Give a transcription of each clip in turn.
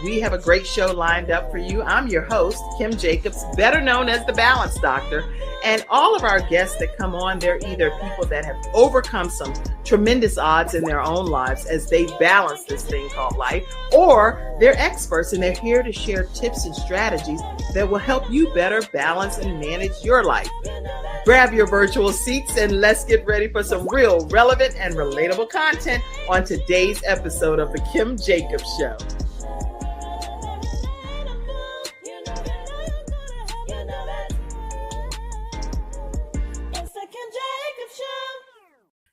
We have a great show lined up for you. I'm your host, Kim Jacobs, better known as the Balance Doctor. And all of our guests that come on, they're either people that have overcome some tremendous odds in their own lives as they balance this thing called life, or they're experts and they're here to share tips and strategies that will help you better balance and manage your life. Grab your virtual seats and let's get ready for some real relevant and relatable content on today's episode of The Kim Jacobs Show.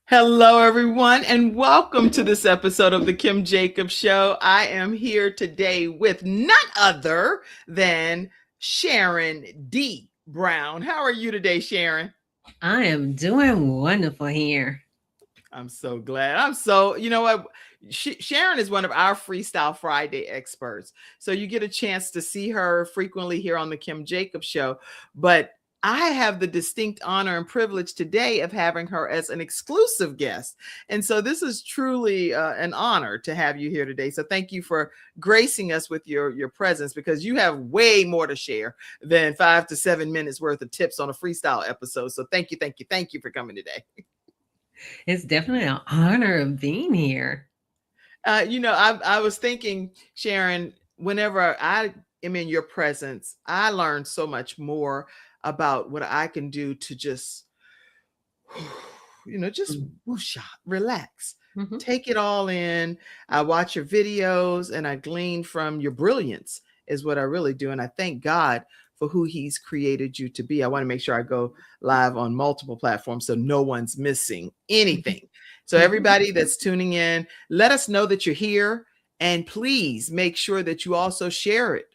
Hello, everyone, and welcome to this episode of The Kim Jacobs Show. I am here today with none other than Sharon D. Brown. How are you today, Sharon? I am doing wonderful here. I'm so glad. You know what? Sharon is one of our Freestyle Friday experts. So you get a chance to see her frequently here on The Kim Jacobs Show. But I have the distinct honor and privilege today of having her as an exclusive guest. And so this is truly an honor to have you here today. So thank you for gracing us with your presence, because you have way more to share than 5 to 7 minutes worth of tips on a freestyle episode. So thank you for coming today. It's definitely an honor of being here. I was thinking, Sharon, whenever I am in your presence, I learn so much more about what I can do to just whoosh, relax, take it all in. I watch your videos and I glean from your brilliance is what I really do. And I thank God for who he's created you to be. I want to make sure I go live on multiple platforms so no one's missing anything. So everybody that's tuning in, let us know that you're here, and please make sure that you also share it.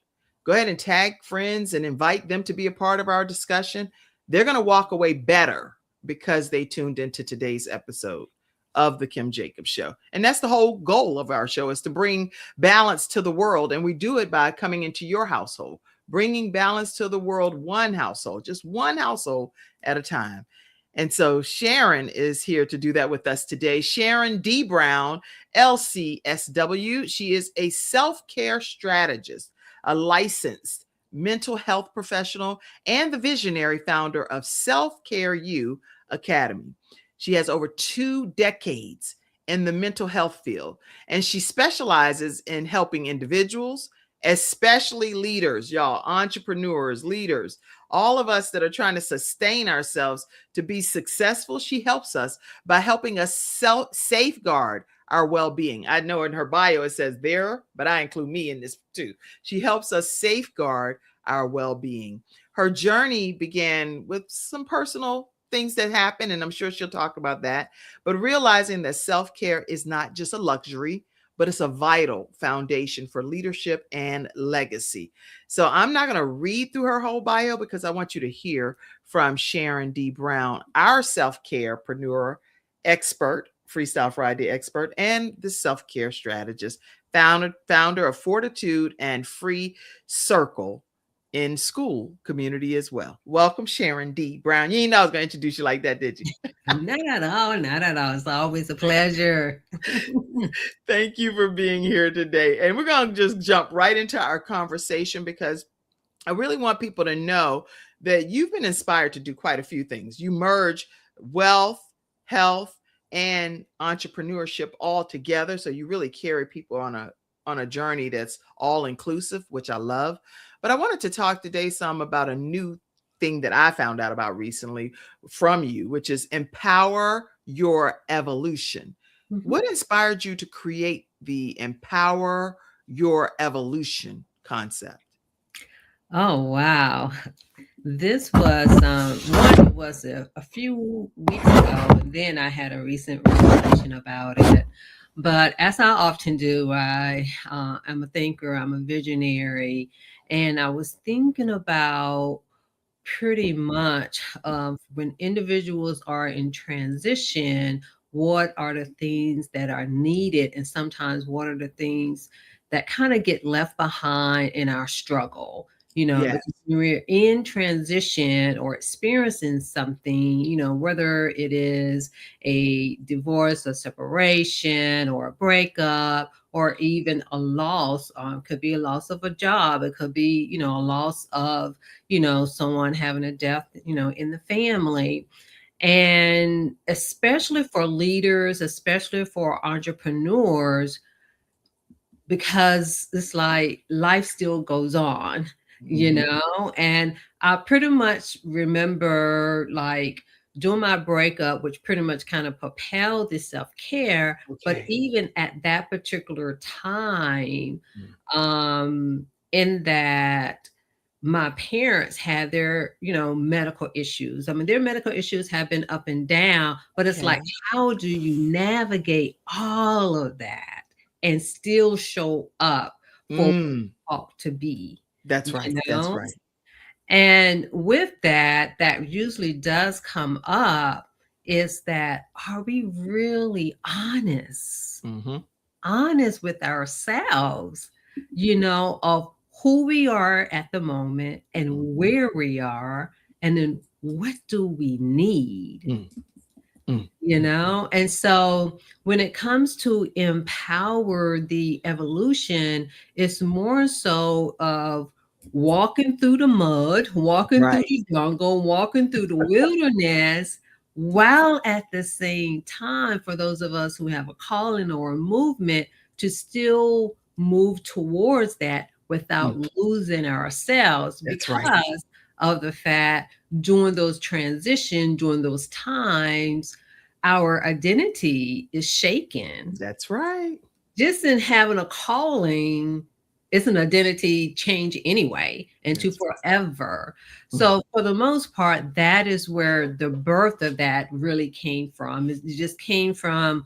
Go ahead and tag friends and invite them to be a part of our discussion. They're going to walk away better because they tuned into today's episode of The Kim Jacobs Show. And that's the whole goal of our show, is to bring balance to the world. And we do it by coming into your household, bringing balance to the world, one household, just one household at a time. And so Sharon is here to do that with us today. Sharon D. Brown, LCSW. She is a self-care strategist, a licensed mental health professional, and the visionary founder of Self-Care U Academy. She has over 2 decades in the mental health field, and she specializes in helping individuals, especially leaders, y'all, entrepreneurs, leaders, all of us that are trying to sustain ourselves to be successful. She helps us by helping us safeguard our well-being. I know in her bio it says there, but I include me in this too. She helps us safeguard our well-being. Her journey began with some personal things that happened, and I'm sure she'll talk about that, but realizing that self-care is not just a luxury, but it's a vital foundation for leadership and legacy. So I'm not going to read through her whole bio because I want you to hear from Sharon D. Brown, our self-carepreneur expert, Freestyle Friday expert, and the self-care strategist, founder of Fortitude and Free Circle in school community as well. Welcome, Sharon D. Brown. You didn't know I was going to introduce you like that, did you? Not at all. Not at all. It's always a pleasure. Thank you for being here today. And we're going to just jump right into our conversation, because I really want people to know that you've been inspired to do quite a few things. You merge wealth, health, and entrepreneurship all together. So you really carry people on a journey that's all inclusive, which I love. But I wanted to talk today some about a new thing that I found out about recently from you, which is Empower Your Evolution. What inspired you to create the Empower Your Evolution concept? Oh, wow. This was a few weeks ago. Then I had a recent revelation about it. But as I often do, I'm a thinker, I'm a visionary, and I was thinking about pretty much when individuals are in transition, what are the things that are needed, and sometimes what are the things that kind of get left behind in our struggle. Yes. because when we're in transition or experiencing something, whether it is a divorce, a separation, or a breakup, or even a loss, could be a loss of a job. It could be, a loss of, someone having a death, in the family. And especially for leaders, especially for entrepreneurs, because it's like life still goes on, and I pretty much remember like during my breakup, which pretty much kind of propelled the self-care. But Okay. even at that particular time, Mm. in that my parents had their, medical issues. I mean, their medical issues have been up and down, but it's Okay. like, how do you navigate all of that and still show up for Mm. what ought to be, That's right. you That's know? right. And with that, that usually does come up is that, are we really honest? Mm-hmm. Honest with ourselves, of who we are at the moment and Mm-hmm. where we are, and then what do we need, Mm. Mm. And so when it comes to empower the evolution, it's more so of walking through the mud, walking through Right. the jungle, walking through the wilderness, while at the same time, for those of us who have a calling or a movement, to still move towards that without Mm. losing ourselves, That's right. because of the fact during those transition, during those times, our identity is shaken. That's right. Just in having a calling, it's an identity change anyway, and to That's forever. mm. So for the most part, that is where the birth of that really came from. It just came from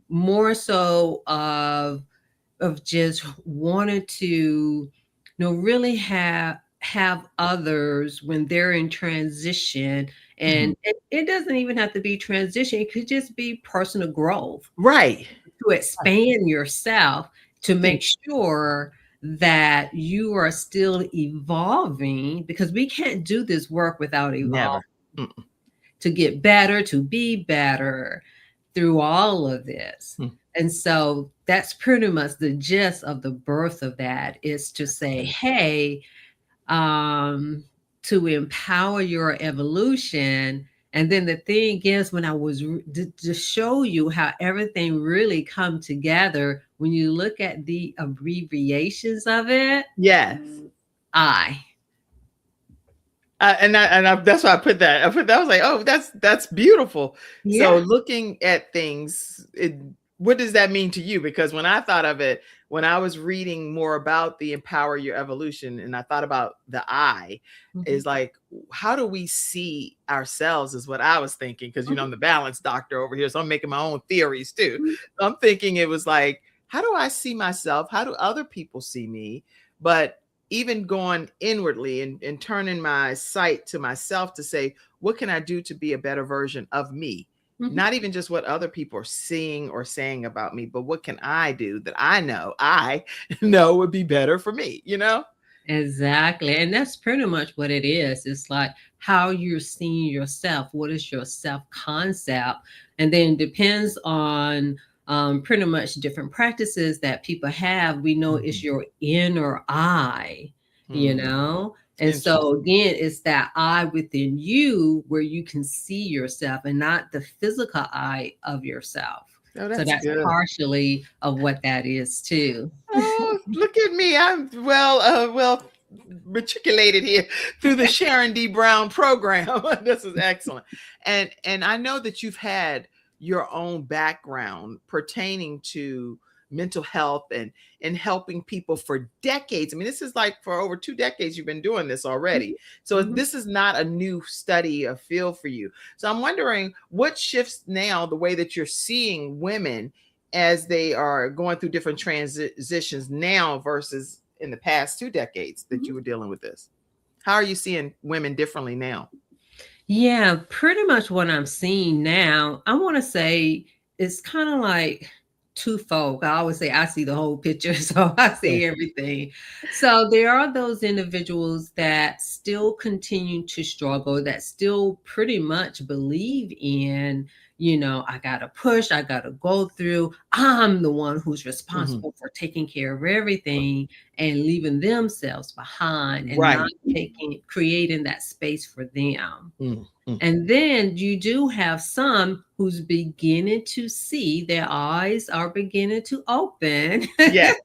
more so of just wanted to, really have others when they're in transition. Mhm. And it doesn't even have to be transition. It could just be personal growth, Right. to expand yourself, to Mm. make sure that you are still evolving, because we can't do this work without evolving, Never. Mm. to get better, to be better through all of this. Mm. And so that's pretty much the gist of the birth of that, is to say, hey, um, to empower your evolution. And then the thing is, when I was to show you how everything really come together, when you look at the abbreviations of it, Yes. I. That's why I put that. I put that. I was like, oh, that's beautiful. So Yeah. looking at things, what does that mean to you? Because when I thought of it, when I was reading more about the Empower Your Evolution, and I thought about the I, Mhm. is like, how do we see ourselves? Is what I was thinking. Because Mhm. I'm the balance doctor over here, so I'm making my own theories too. Mhm. So I'm thinking it was like, how do I see myself? How do other people see me? But even going inwardly and turning my sight to myself to say, what can I do to be a better version of me? Mhm. Not even just what other people are seeing or saying about me, but what can I do that I know would be better for me? Exactly. And that's pretty much what it is. It's like how you're seeing yourself. What is your self concept? And then depends on pretty much different practices that people have. We know it's Mhm. your inner eye, you Hmm. know? And so Interesting. again, it's that eye within you where you can see yourself, and not the physical eye of yourself. Oh, So that's that's good. partially of what that is too. Oh, look at me. I'm well matriculated here through the Sharon D. Brown program. This is excellent. And I know that you've had your own background pertaining to mental health and helping people for decades. I mean, this is like for over 2 decades you've been doing this already. So Mhm. this is not a new study or field for you. So I'm wondering what shifts now the way that you're seeing women as they are going through different transitions now versus in the past 2 decades that you Mhm. were dealing with this. How are you seeing women differently now? Yeah, pretty much what I'm seeing now, I want to say it's kind of like twofold. I always say I see the whole picture, so I see everything. So there are those individuals that still continue to struggle, that still pretty much believe in, I got to push, I got to go through. I'm the one who's responsible for taking care of everything and leaving themselves behind and not creating that space for them. And then you do have some who's beginning to see, their eyes are beginning to open. Yes.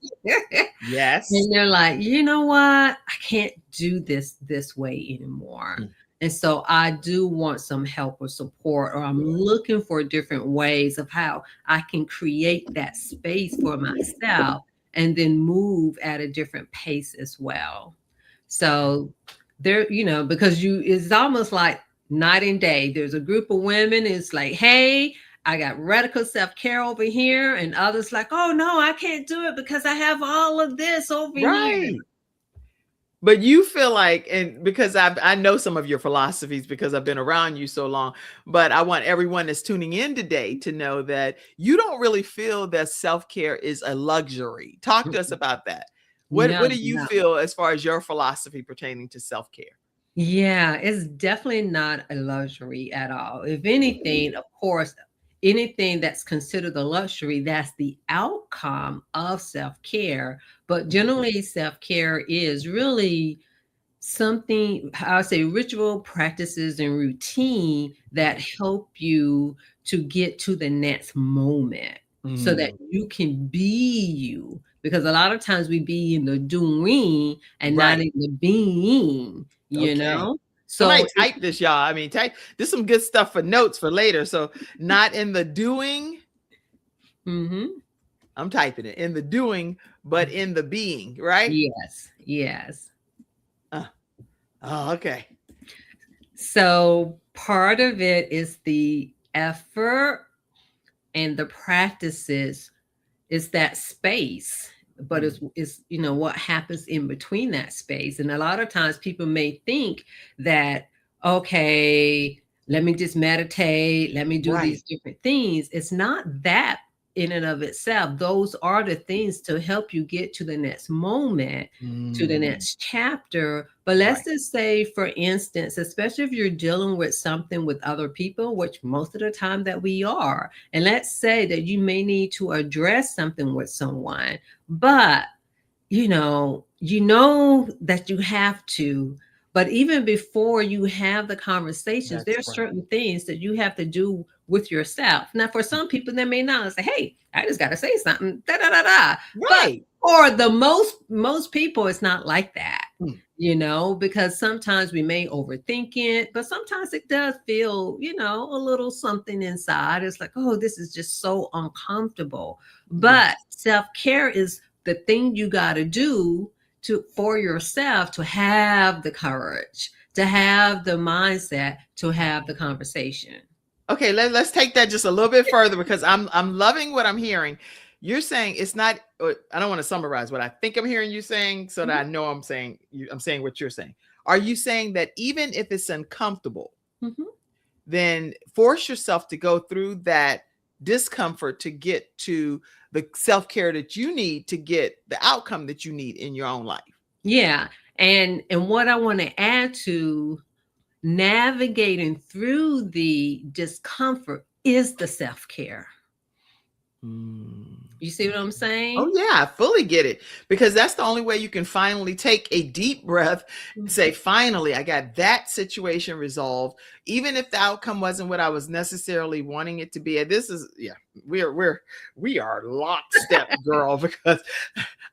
Yes. And they're like, you know what? I can't do this way anymore. And so I do want some help or support, or I'm looking for different ways of how I can create that space for myself and then move at a different pace as well. So there, because it's almost like night and day. There's a group of women, it's like, hey, I got radical self-care over here, and others like, oh no, I can't do it because I have all of this over here. But you feel like, and because I know some of your philosophies because I've been around you so long, but I want everyone that's tuning in today to know that you don't really feel that self-care is a luxury. Talk to us about that. What do you feel as far as your philosophy pertaining to self-care? Yeah, it's definitely not a luxury at all. If anything, of course, anything that's considered a luxury, that's the outcome of self-care. But generally, self-care is really something, I would say, ritual practices and routine that help you to get to the next moment so that you can be you. Because a lot of times we be in the doing and not in the being, you know? So I type this, y'all. I mean, this some good stuff for notes for later. So not in the doing. I'm typing it in the doing, but in the being, right? Yes. Oh, okay. So part of it is the effort and the practices is that space, but it's what happens in between that space. And a lot of times people may think that, okay, let me just meditate, let me do these different things. It's not that in and of itself. Those are the things to help you get to the next moment, to the next chapter. But let's just say, for instance, especially if you're dealing with something with other people, which most of the time that we are, and let's say that you may need to address something with someone, but you know that you have to. But even before you have the conversations, there's certain things that you have to do with yourself. Now, for some people, they may not say, hey, I just got to say something, da-da-da-da. But for the most people, it's not like that, because sometimes we may overthink it, but sometimes it does feel, a little something inside. It's like, oh, this is just so uncomfortable. But self-care is the thing you got to do for yourself to have the courage, to have the mindset, to have the conversation. Okay, let's take that just a little bit further, because I'm loving what I'm hearing. You're saying it's not, I don't want to summarize what I think I'm hearing you saying so that I know I'm saying what you're saying. Are you saying that even if it's uncomfortable, then force yourself to go through that discomfort to get to the self-care that you need to get the outcome that you need in your own life? Yeah. And what I want to add to navigating through the discomfort is the self-care. You see what I'm saying? Oh yeah, I fully get it, because that's the only way you can finally take a deep breath and say, finally, I got that situation resolved, even if the outcome wasn't what I was necessarily wanting it to be. And this is, we are lockstep, girl, because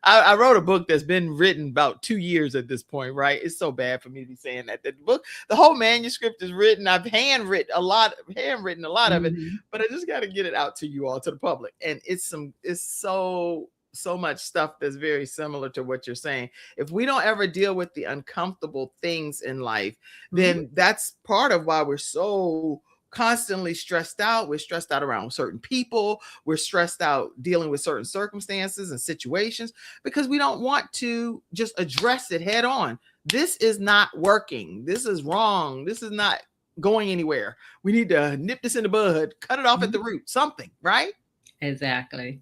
I wrote a book that's been written about 2 years at this point, right? It's so bad for me to be saying that. The book, the whole manuscript is written. I've handwritten a lot of it, but I just got to get it out to you all, to the public. And it's so much stuff that's very similar to what you're saying. If we don't ever deal with the uncomfortable things in life, then that's part of why we're so constantly stressed out. We're stressed out around certain people. We're stressed out dealing with certain circumstances and situations because we don't want to just address it head on. This is not working. This is wrong. This is not going anywhere. We need to nip this in the bud, cut it off at the root, something, right? Exactly.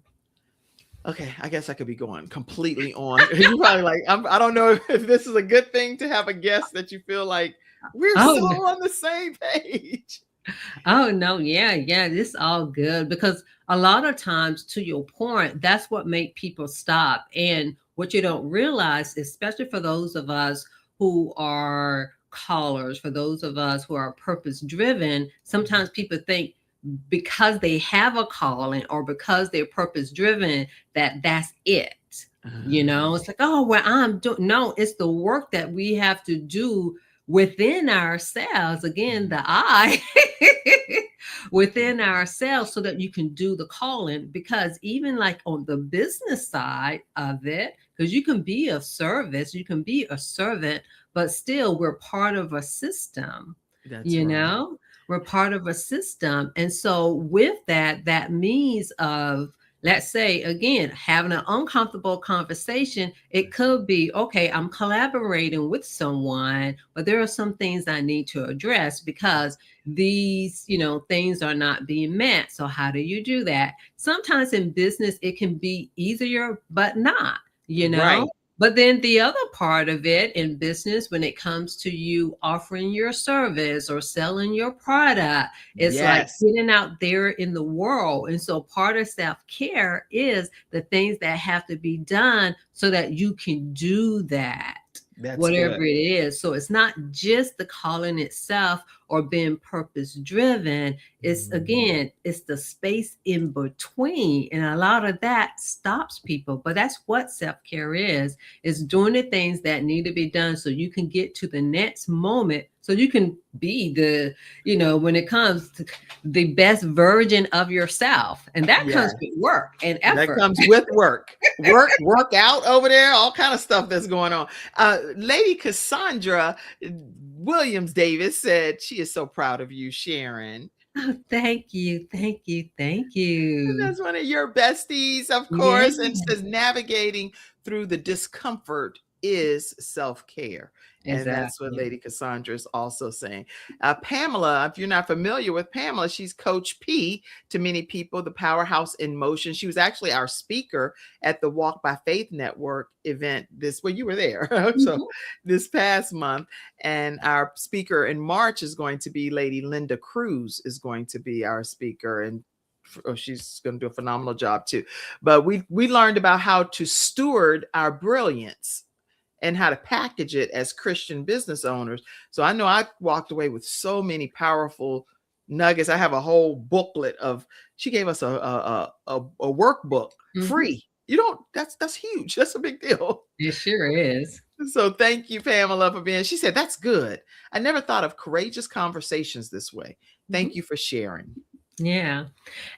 Okay, I guess I could be going completely on. You're probably like, I don't know if this is a good thing to have a guest that you feel like we're Oh, so on the same page. oh no, yeah, yeah, this all good because a lot of times, to your point, that's what make people stop. And what you don't realize, especially for those of us who are callers, for those of us who are purpose driven, sometimes people think because they have a calling or because they're purpose driven that that's it. It's like, oh, well, I'm doing. No, it's the work that we have to do within ourselves. Again, the I within ourselves, so that you can do the calling. Because even like on the business side of it, because you can be of service, you can be a servant, but still we're part of a system. That's You right. know, we're part of a system. And so with that, that means of, let's say again, having an uncomfortable conversation, it could be, okay, I'm collaborating with someone, but there are some things I need to address because these, things are not being met. So how do you do that? Sometimes in business, it can be easier, but not, you know? Right. But then the other part of it in business, when it comes to you offering your service or selling your product, it's like Yes. getting out there in the world. And so part of self-care is the things that have to be done so that you can do that, That's whatever good. it is. So it's not just the calling itself or being purpose driven. It's again, it's the space in between. And a lot of that stops people. But that's what self-care is doing the things that need to be done so you can get to the next moment, so you can be the, when it comes to the best version of yourself. And that Yeah. comes with work and That effort. comes with work out over there, all kind of stuff that's going on. Lady Cassandra Williams Davis said she is so proud of you, Sharon. Oh, thank you. Thank you. Thank And you. that's one of your besties, of Yeah, course, and says navigating through the discomfort is self-care. And that's what exactly. Lady Cassandra is also saying. Pamela, if you're not familiar with Pamela, she's Coach P to many people, the Powerhouse in Motion. She was actually our speaker at the Walk by Faith Network event you were there. So Mhm. this past month. And our speaker in March is going to be Lady Linda Cruz is going to be our speaker. And she's going to do a phenomenal job too. But we learned about how to steward our brilliance and how to package it as Christian business owners. So I know I walked away with so many powerful nuggets. I have a whole booklet of. She gave us a workbook Mhm. free. You don't. That's huge. That's a big deal. It sure is. So thank you, Pamela, for being. She said that's good. I never thought of courageous conversations this way. Thank Mhm. you for sharing. Yeah.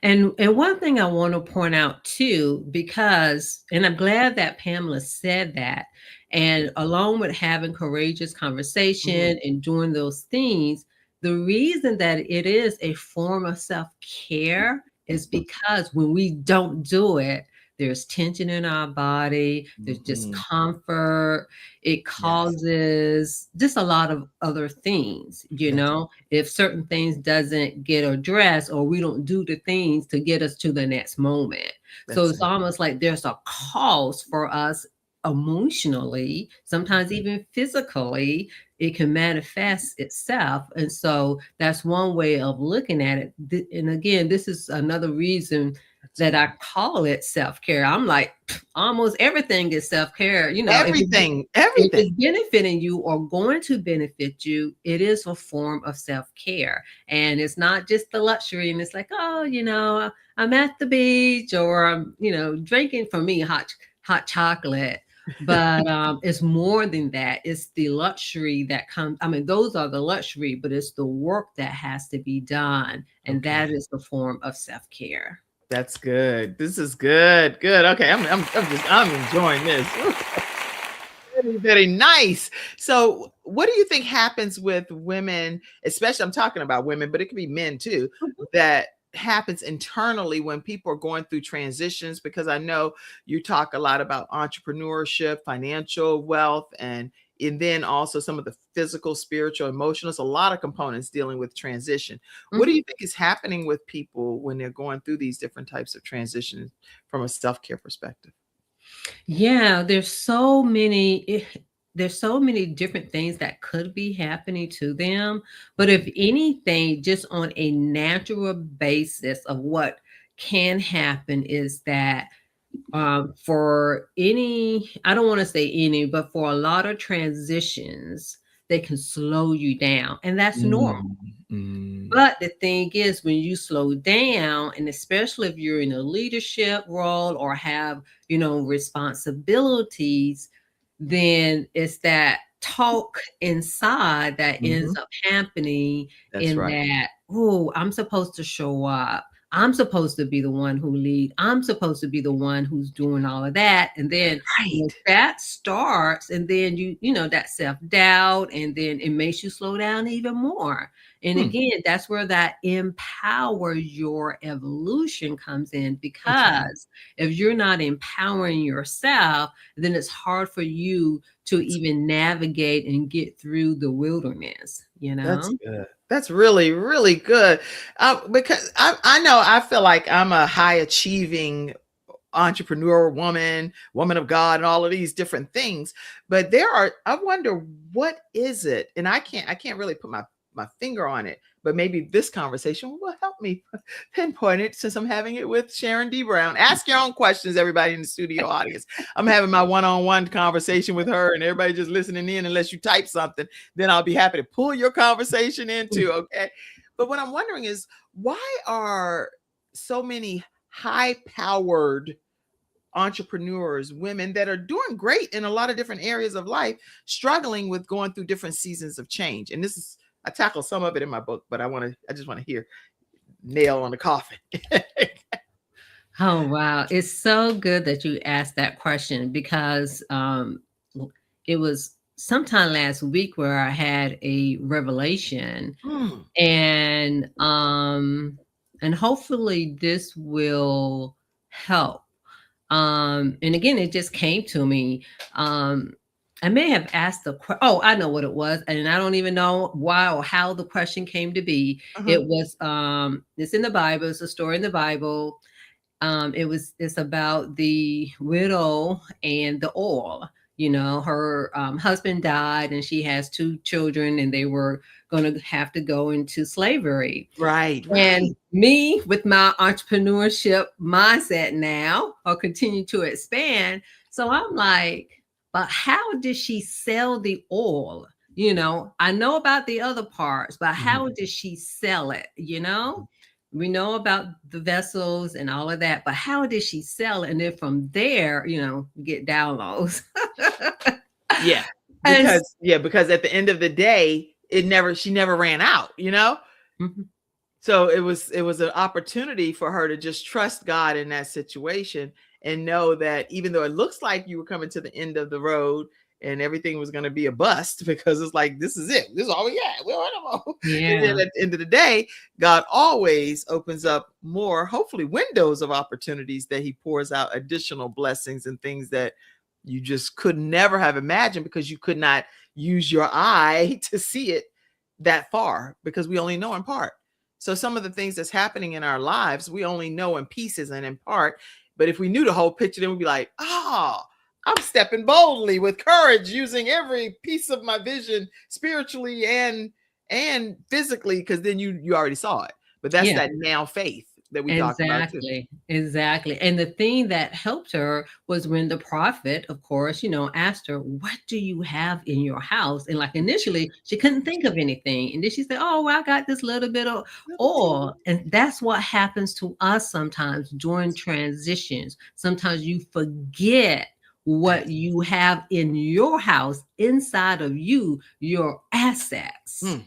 And one thing I want to point out too, because and I'm glad that Pamela said that. And along with having courageous Mhm. conversation and doing those things, the reason that it is a form of self-care is because when we don't do it, there's tension in our body, there's Mhm. discomfort, it Yes, causes just a lot of other things, that's if certain things doesn't get addressed or we don't do the things to get us to the next moment. So that's it's it. almost like there's a cause for us emotionally, sometimes even physically, it can manifest itself. And so that's one way of looking at it. And again, this is another reason That's that good. I call it self-care. I'm like, almost everything is self-care. Everything, If everything. it's benefiting you or going to benefit you, it is a form of self-care. And it's not just the luxury. And it's like, oh, I'm at the beach or I'm, drinking for me hot chocolate. But it's more than that. It's the luxury that comes. I mean, those are the luxury, but it's the work that has to be done. And that Okay. is the form of self-care. That's good. This is good. Good. Okay. I'm enjoying this. Very, very nice. So, what do you think happens with women, especially I'm talking about women, but it could be men too, that happens internally when people are going through transitions? Because I know you talk a lot about entrepreneurship, financial wealth, and and then also some of the physical, spiritual, emotional. It's a lot of components dealing with transition. What do Mhm. you think is happening with people when they're going through these different types of transitions from a self-care perspective? Yeah, there's so many different things that could be happening to them. But if anything, just on a natural basis of what can happen is that for any, I don't want to say any, but for a lot of transitions, they can slow you down, and that's normal. Mm, mm. But the thing is, when you slow down, and especially if you're in a leadership role or have, responsibilities, then it's that talk inside that ends Mhm. up happening That's in right. that, oh, I'm supposed to show up. I'm supposed to be the one who lead. I'm supposed to be the one who's doing all of that. And then when Right. that starts, and then that self-doubt, and then it makes you slow down even more. And Hmm, again, that's where that empower your evolution comes in, that's right. because if you're not empowering yourself, then it's hard for you to even navigate and get through the wilderness, you That's know? good. That's really, really good. Because I know I feel like I'm a high achieving entrepreneur woman of God, and all of these different things. But I wonder what is it, and I can't really put my finger on it. But maybe this conversation will help me pinpoint it, since I'm having it with Sharon D. Brown. Ask your own questions, everybody in the studio audience. I'm having my one-on-one conversation with her, and everybody just listening in. Unless you type something, then I'll be happy to pull your conversation into. Okay. But what I'm wondering is, why are so many high powered entrepreneurs, women that are doing great in a lot of different areas of life, struggling with going through different seasons of change? And this is, I tackle some of it in my book, but I just want to hear nail on the coffin. Oh, wow. It's so good that you asked that question, because it was sometime last week where I had a revelation, Hmm, and hopefully this will help. And again, it just came to me. Um, I may have asked oh, I know what it was, and I don't even know why or how the question came to be. uh-huh. It was it's in the Bible, it's a story in the Bible. It's about the widow and the oil. Her husband died, and she has two children, and they were going to have to go into slavery. Right, right. And me, with my entrepreneurship mindset now, or continue to expand. So I'm like, but how did she sell the oil? I know about the other parts, but how Mhm. did she sell it? We know about the vessels and all of that, but how did she sell it? And then from there, get downloads. Yeah, and because at the end of the day, she never ran out. Mhm. So it was an opportunity for her to just trust God in that situation, and know that even though it looks like you were coming to the end of the road and everything was going to be a bust, because it's like, this is it. This is all we got. We don't want no more. And then Yeah. at the end of the day, God always opens up more, hopefully, windows of opportunities, that he pours out additional blessings and things that you just could never have imagined, because you could not use your eye to see it that far, because we only know in part. So some of the things that's happening in our lives, we only know in pieces and in part. But if we knew the whole picture, then we'd be like, oh, I'm stepping boldly with courage, using every piece of my vision, spiritually and physically, because then you already saw it. But that's Yeah. that now faith that we talked about too. Exactly, exactly. And the thing that helped her was when the prophet, of course, asked her, "What do you have in your house?" And like initially, she couldn't think of anything. And then she said, "Oh, well, I got this little bit of Little teeny. oil." And that's what happens to us sometimes during transitions. Sometimes you forget what Yes. you have in your house, inside of you, your assets. Mm,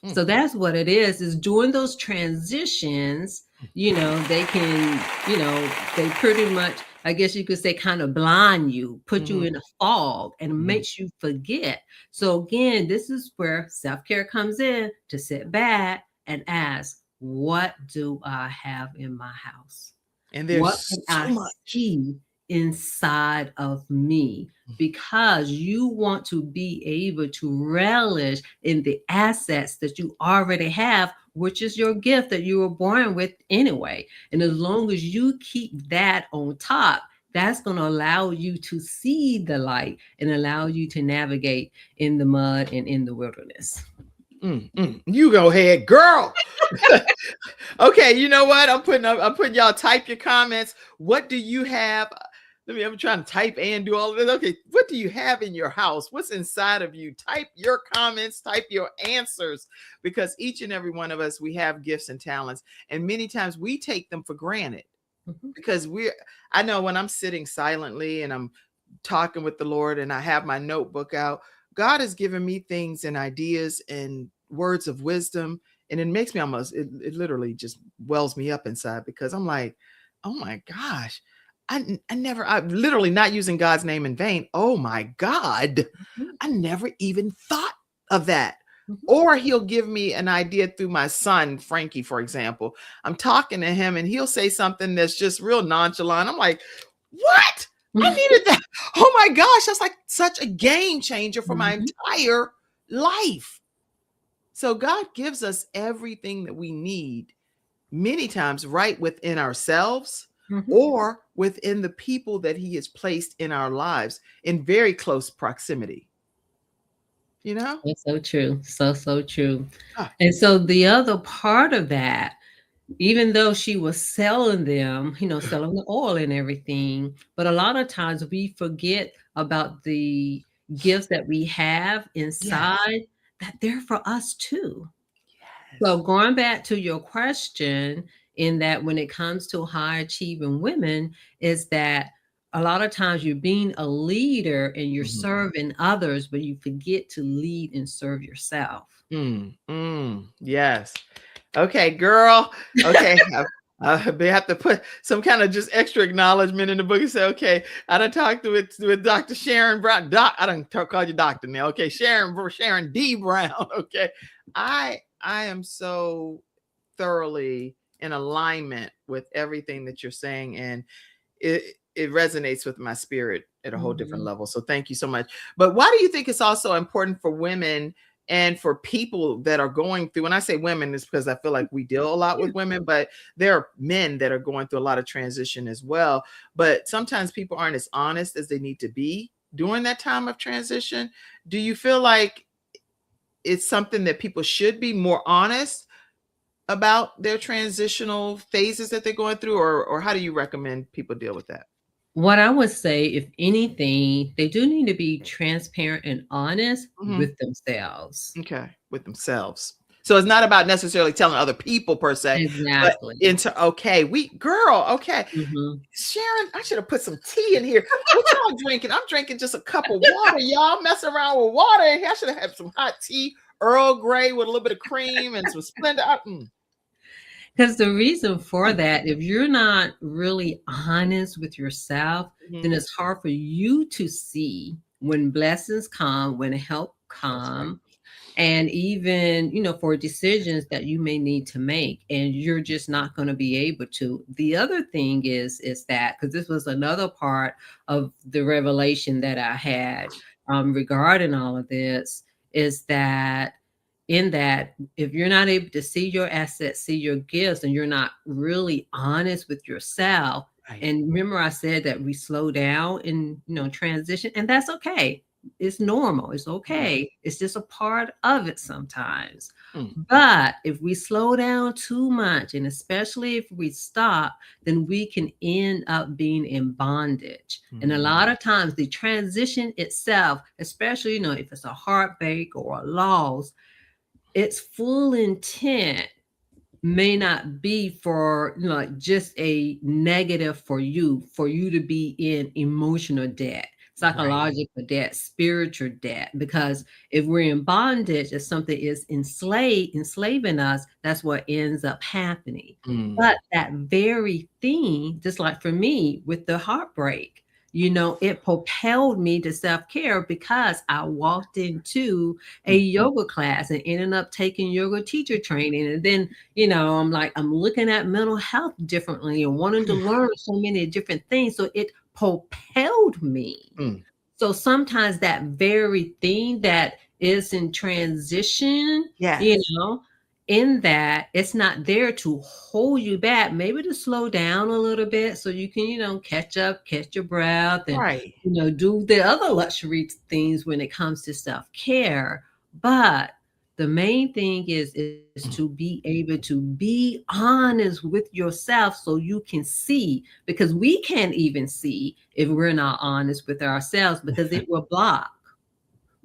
mm, So that's what it is during those transitions, they can, they pretty much, I guess you could say, kind of blind you, put you mhm, in a fog, and mhm. makes you forget. So again, this is where self-care comes in, to sit back and ask, what do I have in my house? And What there's can so I much. see inside of me, because you want to be able to relish in the assets that you already have, which is your gift that you were born with anyway. And as long as you keep that on top, that's going to allow you to see the light and allow you to navigate in the mud and in the wilderness. You go ahead, girl. Okay, you know what? I'm putting y'all, type your comments. What do you have? I'm trying to type and do all of this. Okay, what do you have in your house? What's inside of you? Type your comments, type your answers, because each and every one of us, we have gifts and talents, and many times we take them for granted. Because I know when I'm sitting silently and I'm talking with the Lord and I have my notebook out, God has given me things and ideas and words of wisdom. And it makes me it literally just wells me up inside, because I'm like, oh my gosh, I'm literally not using God's name in vain. Oh my God, I never even thought of that. Or he'll give me an idea through my son, Frankie, for example. I'm talking to him and he'll say something that's just real nonchalant. I'm like, what? I needed that. Oh my gosh, that's like such a game changer for my entire life. So God gives us everything that we need, many times right within ourselves or within the people that he has placed in our lives in very close proximity. You know? That's so true. So true. And so the other part of that, even though she was selling them, selling the oil and everything, but a lot of times we forget about the gifts that we have inside, that they're for us too. Yes. So going back to your question, in that when it comes to high achieving women, is that a lot of times you're being a leader and you're serving others, but you forget to lead and serve yourself. Yes. Okay, girl. Okay. I have to put some kind of just extra acknowledgement in the book and say, okay, I done talked with Dr. Sharon Brown. I done call you doctor now. Okay. Sharon D. Brown. Okay. I am so thoroughly in alignment with everything that you're saying. And it resonates with my spirit at a whole different level. So thank you so much. But why do you think it's also important for women and for people that are going through, when I say women, it's because I feel like we deal a lot with women, but there are men that are going through a lot of transition as well. But sometimes people aren't as honest as they need to be during that time of transition. Do you feel like it's something that people should be more honest about their transitional phases that they're going through, or how do you recommend people deal with that? What I would say, if anything, they do need to be transparent and honest with themselves. Okay, with themselves. So it's not about necessarily telling other people per se. Exactly. But okay. Sharon, I should have put some tea in here. What y'all drinking? I'm drinking just a cup of water, y'all. Messing around with water. I should have had some hot tea, Earl Grey with a little bit of cream and some Splenda. Because the reason for that, if you're not really honest with yourself, then it's hard for you to see when blessings come, when help come, and even, for decisions that you may need to make, and you're just not going to be able to. The other thing is that, because this was another part of the revelation that I had regarding all of this, is that in that, if you're not able to see your assets, see your gifts, and you're not really honest with yourself, and remember I said that we slow down in, transition, and that's okay. It's normal. It's okay. It's just a part of it sometimes. But if we slow down too much, and especially if we stop, then we can end up being in bondage. And a lot of times the transition itself, especially, if it's a heartbreak or a loss, its full intent may not be for just a negative for you to be in emotional debt, psychological debt, spiritual debt. Because if we're in bondage, if something is enslaving us, that's what ends up happening. But that very thing, just like for me with the heartbreak, it propelled me to self-care, because I walked into a yoga class and ended up taking yoga teacher training. And then, I'm looking at mental health differently and wanting to learn so many different things. So it propelled me. Mm. So sometimes that very thing that is in transition, Yes. in that it's not there to hold you back, maybe to slow down a little bit so you can, catch up, catch your breath, and, Right. do the other luxury things when it comes to self-care. But the main thing is to be able to be honest with yourself so you can see, because we can't even see if we're not honest with ourselves because it will block.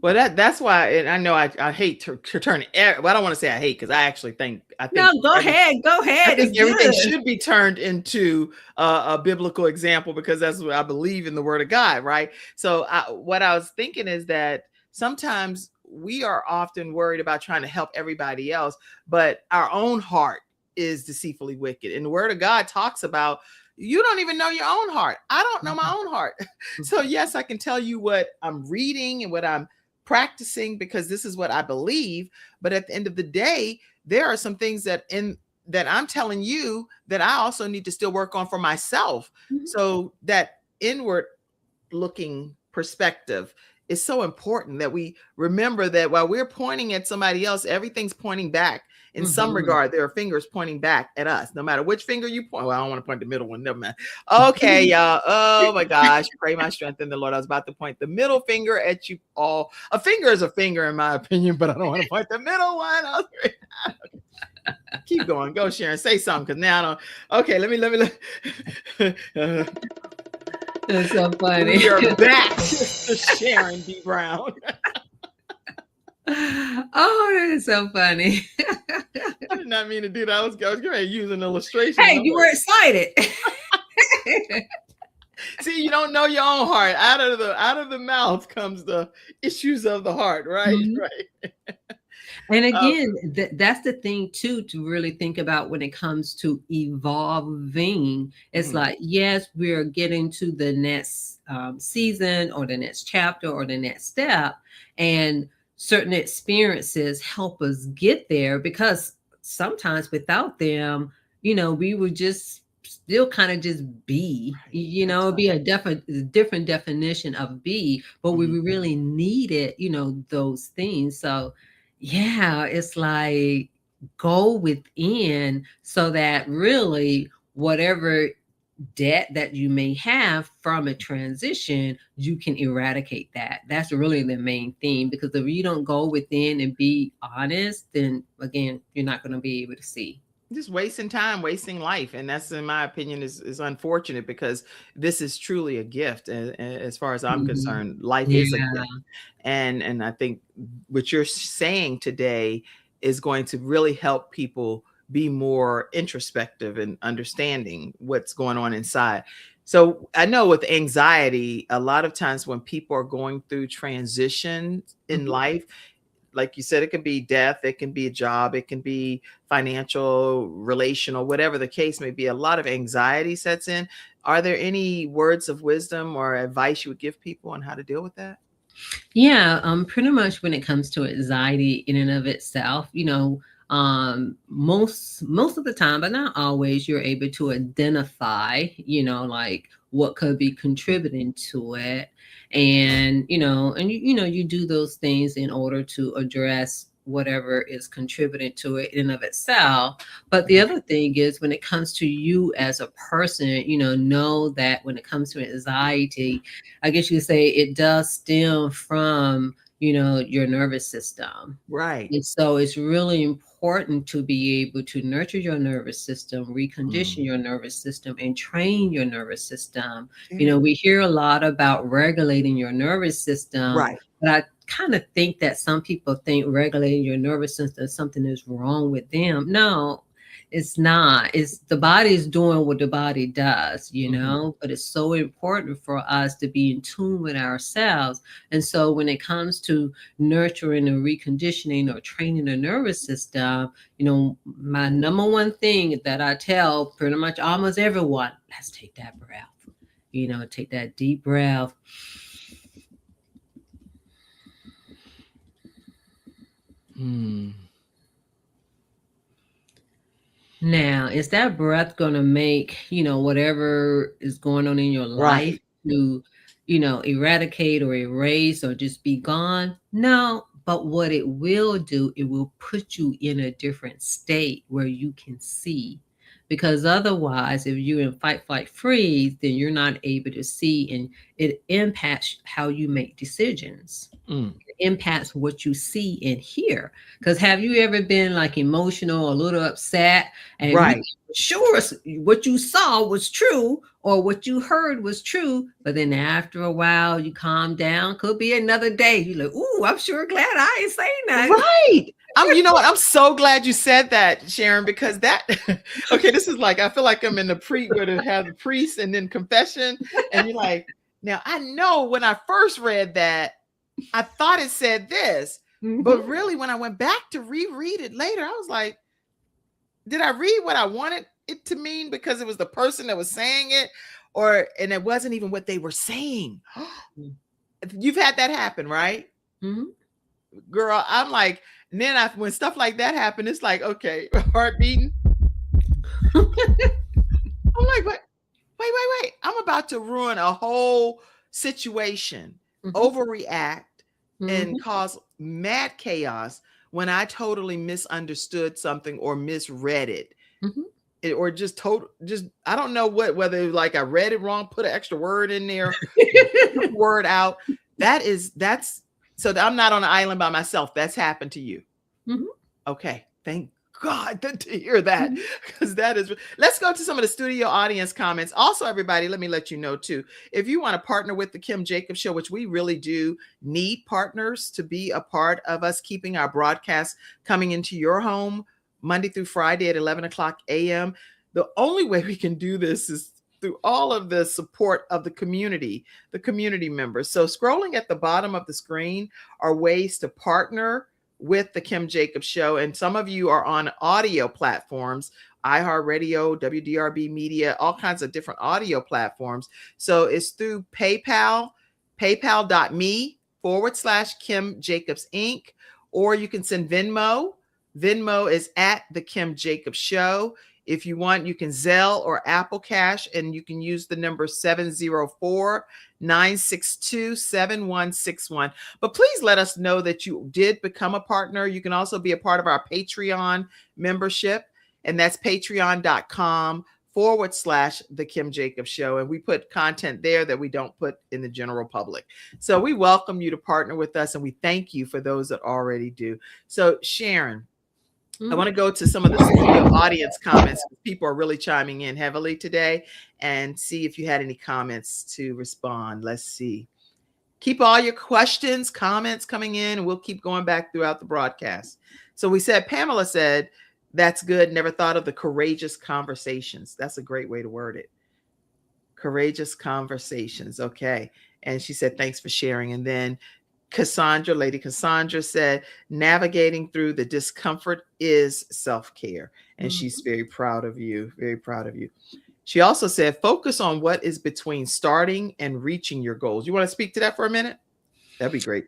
Well, that's why, and I know I hate to turn. Well, I don't want to say I hate, because I think No, go ahead. Go I ahead. think It's everything good. should be turned into a biblical example, because that's what I believe in, the Word of God, right? So what I was thinking is that sometimes we are often worried about trying to help everybody else, but our own heart is deceitfully wicked. And the Word of God talks about, you don't even know your own heart. I don't know my own heart. So yes, I can tell you what I'm reading and what I'm practicing, because this is what I believe. But at the end of the day, there are some things that I'm telling you that I also need to still work on for myself. Mhm. So that inward looking perspective is so important, that we remember that while we're pointing at somebody else, everything's pointing back. In some Mhm. regard, there are fingers pointing back at us, no matter which finger you point. Well, I don't want to point the middle one. Never mind. Okay, y'all. Oh my gosh. Pray my strength in the Lord. I was about to point the middle finger at you all. A finger is a finger, in my opinion, but I don't want to point the middle one. Keep going. Go, Sharon. Say something, because now I don't. Okay, let me. That's so funny. We are back to Sharon D. Brown. Oh, that is so funny. I did not mean to do that. I was going to use an illustration. Hey, you were excited. See, you don't know your own heart. Out of the mouth comes the issues of the heart, right? Mhm. Right. And again, that's the thing too, to really think about when it comes to evolving. It's like, yes, we're getting to the next season or the next chapter or the next step, and certain experiences help us get there, because sometimes without them, we would just still kind of just be, it'd be a different definition of be, but we really needed, those things. So yeah, it's like go within so that really whatever debt that you may have from a transition, you can eradicate that. That's really the main thing, because if you don't go within and be honest, then again, you're not going to be able to see. Just wasting time, wasting life. And that's, in my opinion, is unfortunate, because this is truly a gift. As far as I'm Mhm. concerned, life is a Yeah. gift. And I think what you're saying today is going to really help people be more introspective and understanding what's going on inside. So I know with anxiety, a lot of times when people are going through transitions in Mhm. life, like you said, it can be death, it can be a job, it can be financial, relational, whatever the case may be. A lot of anxiety sets in. Are there any words of wisdom or advice you would give people on how to deal with that? Yeah, pretty much when it comes to anxiety in and of itself, most of the time, but not always, you're able to identify, like what could be contributing to it. And, you do those things in order to address whatever is contributing to it in and of itself. But the other thing is when it comes to you as a person, know that when it comes to anxiety, I guess you could say it does stem from, your nervous system. Right. And so it's really important to be able to nurture your nervous system, recondition your nervous system, and train your nervous system. We hear a lot about regulating your nervous system, Right. but I kind of think that some people think regulating your nervous system, something is wrong with them. No, it's not. It's the body is doing what the body does, but it's so important for us to be in tune with ourselves. And so when it comes to nurturing and reconditioning or training the nervous system, my number one thing that I tell pretty much almost everyone, let's take that breath. Take that deep breath. Now, is that breath going to make, whatever is going on in your life Right. to, eradicate or erase or just be gone. No, but what it will do, it will put you in a different state where you can see. Because otherwise, if you're in fight, flight, freeze, then you're not able to see, and it impacts how you make decisions. It impacts what you see and hear. Because have you ever been like emotional, a little upset, and Right. sure what you saw was true or what you heard was true, but then after a while you calm down, could be another day, you're like, ooh, I'm sure glad I ain't saying that. Right. You know what? I'm so glad you said that, Sharon, because that, okay, this is like, I feel like I'm in the where to have the priest and then confession. And you're like, now I know when I first read that, I thought it said this, but really when I went back to reread it later, I was like, did I read what I wanted it to mean because it was the person that was saying it, and it wasn't even what they were saying? You've had that happen, right? Girl, I'm like, and then when stuff like that happen, it's like, okay, heart beating. I'm like, wait. I'm about to ruin a whole situation, overreact, and cause mad chaos when I totally misunderstood something or misread it. Or just I don't know whether like I read it wrong, put an extra word in there, word out. That's so I'm not on an island by myself. That's happened to you. Okay. Thank God to hear that, because that is. Let's go to some of the studio audience comments. Also, everybody, let me let you know too, if you want to partner with the Kim Jacobs Show, which we really do need partners to be a part of us keeping our broadcast coming into your home Monday through Friday at 11 o'clock a.m. The only way we can do this is through all of the support of the community members. So scrolling at the bottom of the screen are ways to partner with the Kim Jacobs Show. And some of you are on audio platforms, iHeartRadio, WDRB Media, all kinds of different audio platforms. So it's through PayPal, paypal.me/Kim Jacobs Inc. Or you can send Venmo. Venmo is at the Kim Jacobs Show. If you want, you can Zelle or Apple Cash, and you can use the number 704-962-7161. But please let us know that you did become a partner. You can also be a part of our Patreon membership, and that's patreon.com/The Kim Jacobs Show. And we put content there that we don't put in the general public. So we welcome you to partner with us, and we thank you for those that already do. So Sharon, I want to go to some of the studio audience comments. People are really chiming in heavily today, and see if you had any comments to respond. Let's see. Keep all your questions, comments coming in, and we'll keep going back throughout the broadcast. So we said, Pamela said, that's good. Never thought of the courageous conversations. That's a great way to word it. Courageous conversations. Okay. And she said, thanks for sharing. And then Lady Cassandra said, navigating through the discomfort is self-care. And she's very proud of you. Very proud of you. She also said, focus on what is between starting and reaching your goals. You want to speak to that for a minute? That'd be great.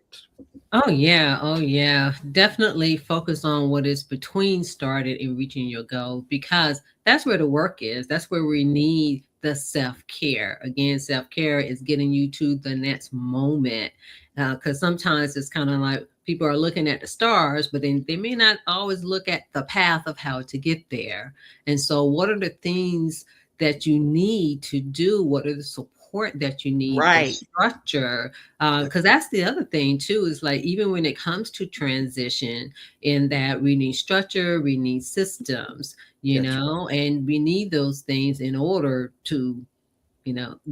Oh, yeah. Definitely focus on what is between started and reaching your goal, because that's where the work is. That's where we need the self-care. Again, self-care is getting you to the next moment. Because sometimes it's kind of like people are looking at the stars, but then they may not always look at the path of how to get there. And so what are the things that you need to do? What are the support that you need? Right. The structure. Because that's the other thing too, is like, even when it comes to transition, in that we need structure, we need systems, and we need those things in order to,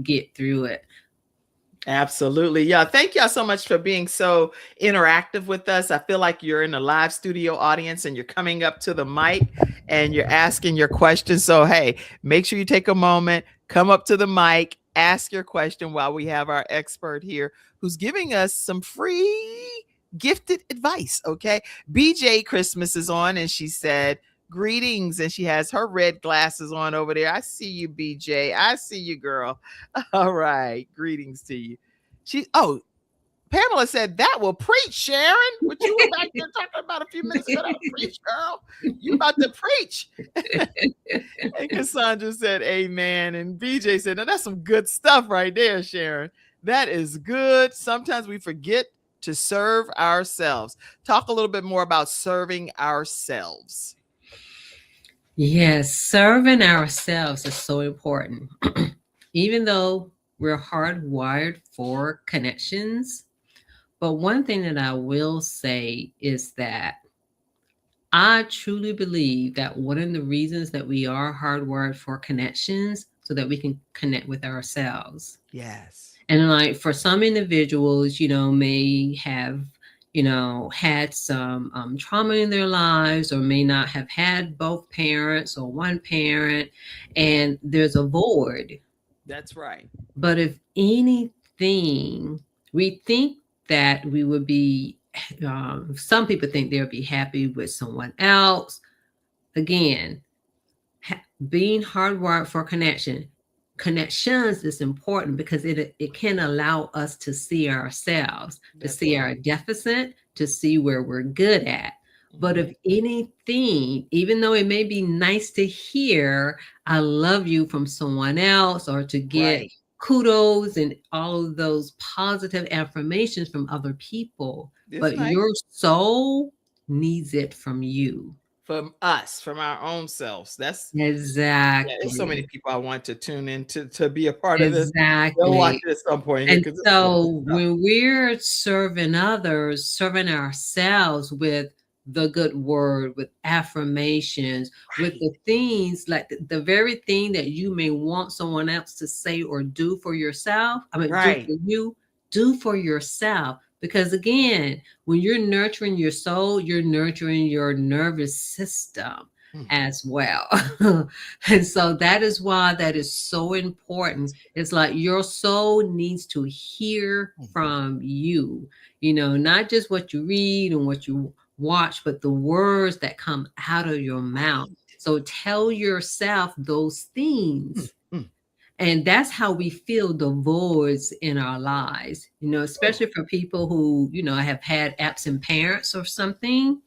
get through it. Absolutely. Yeah. Thank y'all so much for being so interactive with us. I feel like you're in a live studio audience and you're coming up to the mic and you're asking your questions. So, hey, make sure you take a moment, come up to the mic, ask your question while we have our expert here who's giving us some free gifted advice. Okay. BJ Christmas is on, and she said, greetings, and she has her red glasses on over there. I see you, BJ. I see you, girl. All right. Greetings to you. Pamela said, that will preach, Sharon. What you were back there talking about a few minutes ago, that will preach, girl. You about to preach. And Cassandra said, amen. And BJ said, now that's some good stuff right there, Sharon. That is good. Sometimes we forget to serve ourselves. Talk a little bit more about serving ourselves. Yes, serving ourselves is so important. Even though we're hardwired for connections. But one thing that I will say is that I truly believe that one of the reasons that we are hardwired for connections so that we can connect with ourselves. Yes. And like for some individuals, may have, had some trauma in their lives or may not have had both parents or one parent, and there's a void. That's right. But if anything, we think that we would be, some people think they'll be happy with someone else. Again, being hardwired for connections is important because it can allow us to see ourselves, to see our deficit, to see where we're good at. But if anything, even though it may be nice to hear, I love you from someone else, or to get kudos and all of those positive affirmations from other people, but your soul needs it from you. From us, from our own selves. That's exactly. There's so many people I want to tune in to be a part of this. Exactly. They'll watch it at some point. And so when we're serving others, serving ourselves with the good word, with affirmations, with the things like the very thing that you may want someone else to say or do for yourself. Do for you, do for yourself. Because again, when you're nurturing your soul, you're nurturing your nervous system as well. And so that is why that is so important. It's like your soul needs to hear from you, not just what you read and what you watch, but the words that come out of your mouth. So tell yourself those things. And that's how we fill the voids in our lives, especially for people who, have had absent parents or something.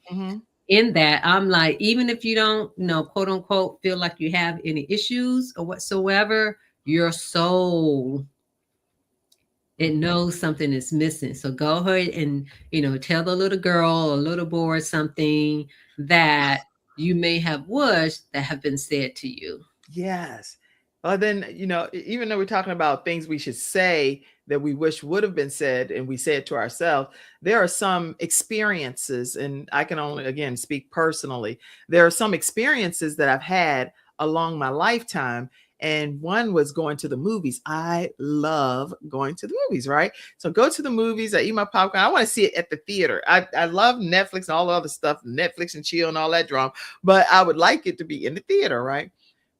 In that, I'm like, even if you don't, quote unquote, feel like you have any issues or whatsoever, your soul, it knows something is missing. So go ahead and, tell the little girl or little boy something that you may have wished that have been said to you. Yes. Well, then, even though we're talking about things we should say that we wish would have been said, and we say it to ourselves, there are some experiences, and I can only, again, speak personally. There are some experiences that I've had along my lifetime, and one was going to the movies. I love going to the movies, right? So go to the movies, I eat my popcorn. I want to see it at the theater. I love Netflix and all the other stuff, Netflix and chill and all that drama, but I would like it to be in the theater, right?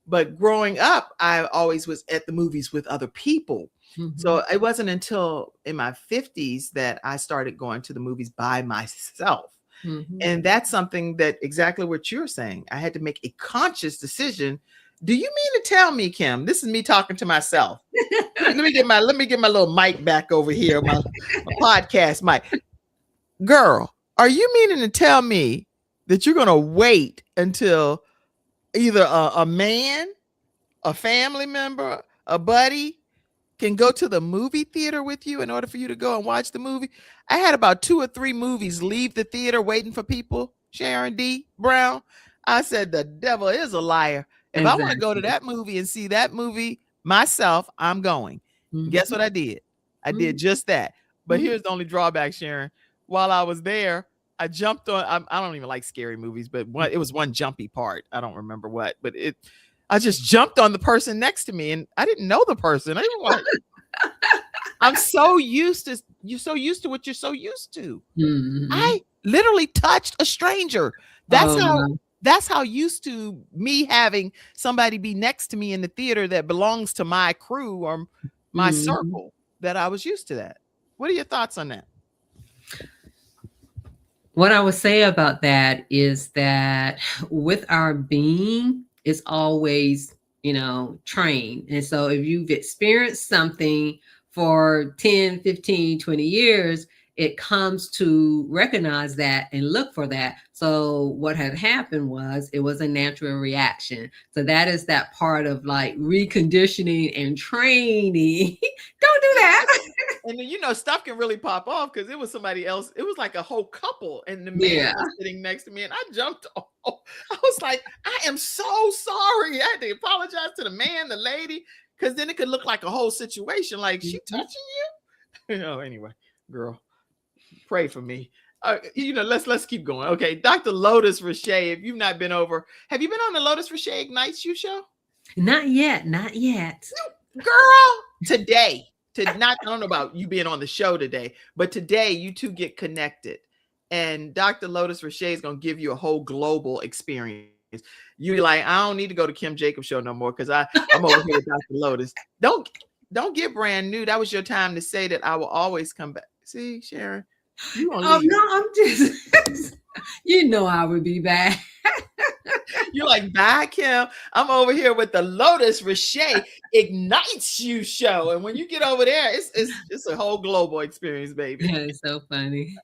But growing up, I always was at the movies with other people. So it wasn't until in my 50s that I started going to the movies by myself. And that's something that exactly what you're saying. I had to make a conscious decision. Do you mean to tell me, Kim? This is me talking to myself. let me get my little mic back over here, my podcast mic. Girl, are you meaning to tell me that you're going to wait until either a man, a family member, a buddy can go to the movie theater with you in order for you to go and watch the movie? I had about 2 or 3 movies leave the theater waiting for people, Sharon D. Brown. I said, the devil is a liar. If I want to go to that movie and see that movie myself, I'm going. Guess what I did? I did just that. But here's the only drawback, Sharon. While I was there, I jumped on, I don't even like scary movies, but it was one jumpy part. I don't remember what, but I just jumped on the person next to me, and I didn't know the person. I didn't want I'm so used to, you're so used to what you're so used to. I literally touched a stranger. That's how used to me having somebody be next to me in the theater that belongs to my crew or my circle, that I was used to that. What are your thoughts on that? What I would say about that is that with our being, it's always, trained. And so if you've experienced something for 10, 15, 20 years, it comes to recognize that and look for that. So what had happened was it was a natural reaction. So that is that part of like reconditioning and training. Don't do that. And then, stuff can really pop off because it was somebody else. It was like a whole couple, and the man Yeah. was sitting next to me, and I jumped off. I was like, I am so sorry. I had to apologize to the man, the lady, because then it could look like a whole situation. Like, she touching you? Anyway, girl, pray for me. Let's keep going. Okay, Dr. Lotus Rashay, if you've not been over, have you been on the Lotus Rashay Ignites You show? Not yet. Girl, today. I don't know about you being on the show today, but today you two get connected. And Dr. Lotus Rashay is going to give you a whole global experience. You're like, I don't need to go to Kim Jacobs show no more because I'm over here with Dr. Lotus. Don't get brand new. That was your time to say that I will always come back. See, Sharon, you gonna leave. No, I'm just, I would be back. You're like, bye, Kim. I'm over here with the Lotus Rashay Ignites You show. And when you get over there, it's a whole global experience, baby. It's so funny.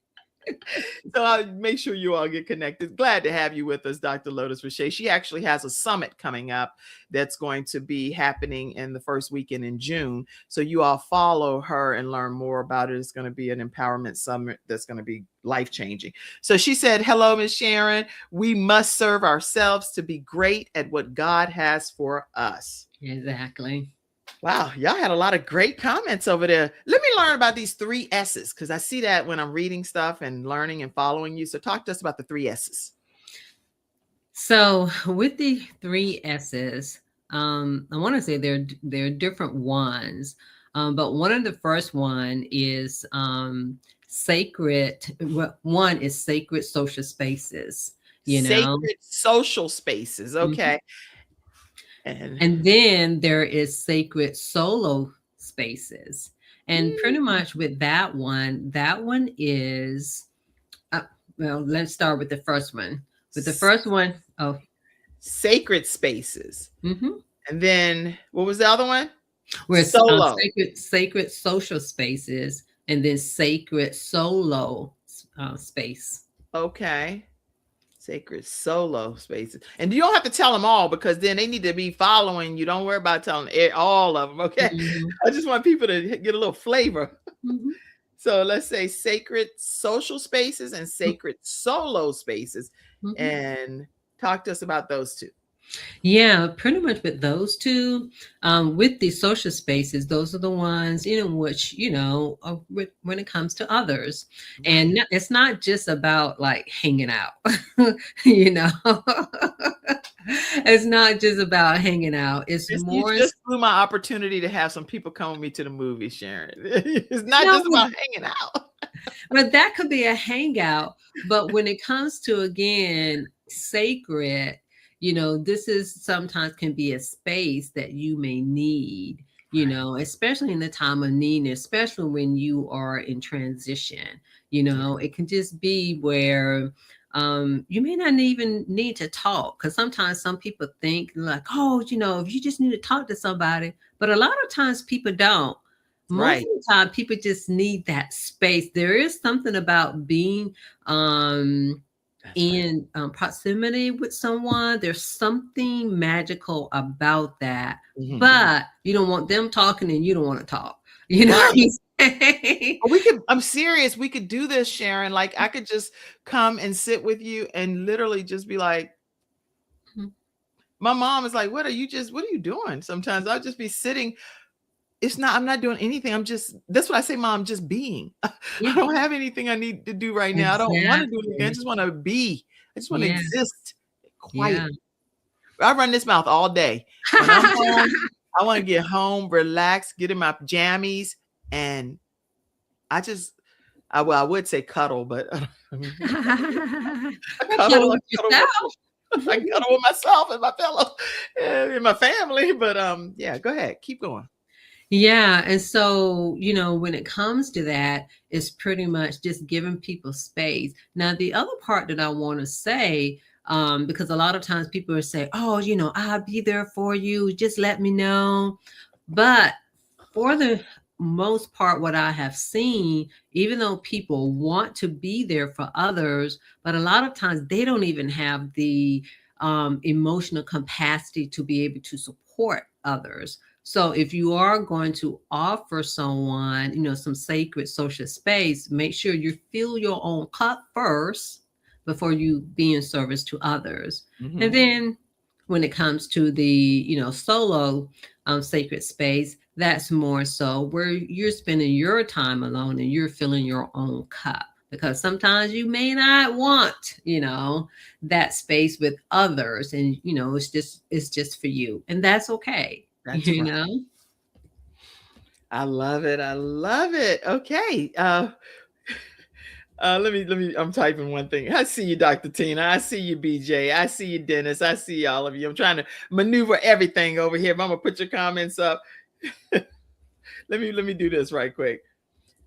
So I'll make sure you all get connected. Glad to have you with us, Dr. Lotus Rashay. She actually has a summit coming up that's going to be happening in the first weekend in June. So you all follow her and learn more about it. It's going to be an empowerment summit that's going to be life-changing. So she said, hello, Miss Sharon. We must serve ourselves to be great at what God has for us. Exactly. Wow, y'all had a lot of great comments over there. Let me learn about these 3 S's because I see that when I'm reading stuff and learning and following you. So talk to us about the 3 S's. So with the 3 S's, I want to say they're different ones, but one of the first one is sacred. One is sacred social spaces. Sacred social spaces. Okay. Mm-hmm. And then there is sacred solo spaces. And pretty much with that one is, let's start with the first one. With the first one, sacred spaces. Mm-hmm. And then what was the other one? Where solo. Sacred social spaces, and then sacred solo space. Okay. Sacred solo spaces. And you don't have to tell them all because then they need to be following you. Don't worry about telling all of them. Okay. Mm-hmm. I just want people to get a little flavor. Mm-hmm. So let's say sacred social spaces and sacred solo spaces. Mm-hmm. And talk to us about those 2. Yeah, pretty much with those 2, with the social spaces, those are the ones, which, when it comes to others, and it's not just about like hanging out, it's not just about hanging out. It's more. You just blew my opportunity to have some people come with me to the movies, Sharon. It's not just about hanging out. But that could be a hangout. But when it comes to, again, sacred, this is sometimes can be a space that you may need, especially in the time of need, especially when you are in transition. It can just be where you may not even need to talk, because sometimes some people think like, if you just need to talk to somebody, but a lot of times people don't. Most of the time, people just need that space. There is something about being in proximity with someone. There's something magical about that. Mm-hmm. But you don't want them talking and you don't want to talk. I'm serious. We could do this, Sharon. Like I could just come and sit with you and literally just be like, my mom is like, what are you doing? Sometimes I'll just be sitting. I'm not doing anything. That's what I say, Mom, just being. Yeah. I don't have anything I need to do right now. Exactly. I don't want to do anything. I just want to be. I just want to exist quietly. Yeah. I run this mouth all day. When I'm home, I want to get home, relax, get in my jammies, and I would say cuddle, but I cuddle with myself and my fellow and my family. But yeah, go ahead, keep going. Yeah. And so, when it comes to that, it's pretty much just giving people space. Now, the other part that I want to say, because a lot of times people will say, oh, I'll be there for you. Just let me know. But most part, what I have seen, even though people want to be there for others, but a lot of times they don't even have the emotional capacity to be able to support others. So if you are going to offer someone, some sacred social space, make sure you fill your own cup first before you be in service to others. Mm-hmm. And then when it comes to the, solo sacred space, that's more so where you're spending your time alone and you're filling your own cup. Because sometimes you may not want, that space with others, and it's just for you, and that's okay. That's right. I love it. I love it. Okay. Let me, I'm typing one thing. I see you, Dr. Tina. I see you, BJ. I see you, Dennis. I see all of you. I'm trying to maneuver everything over here, but I'm gonna put your comments up. Let me do this right quick.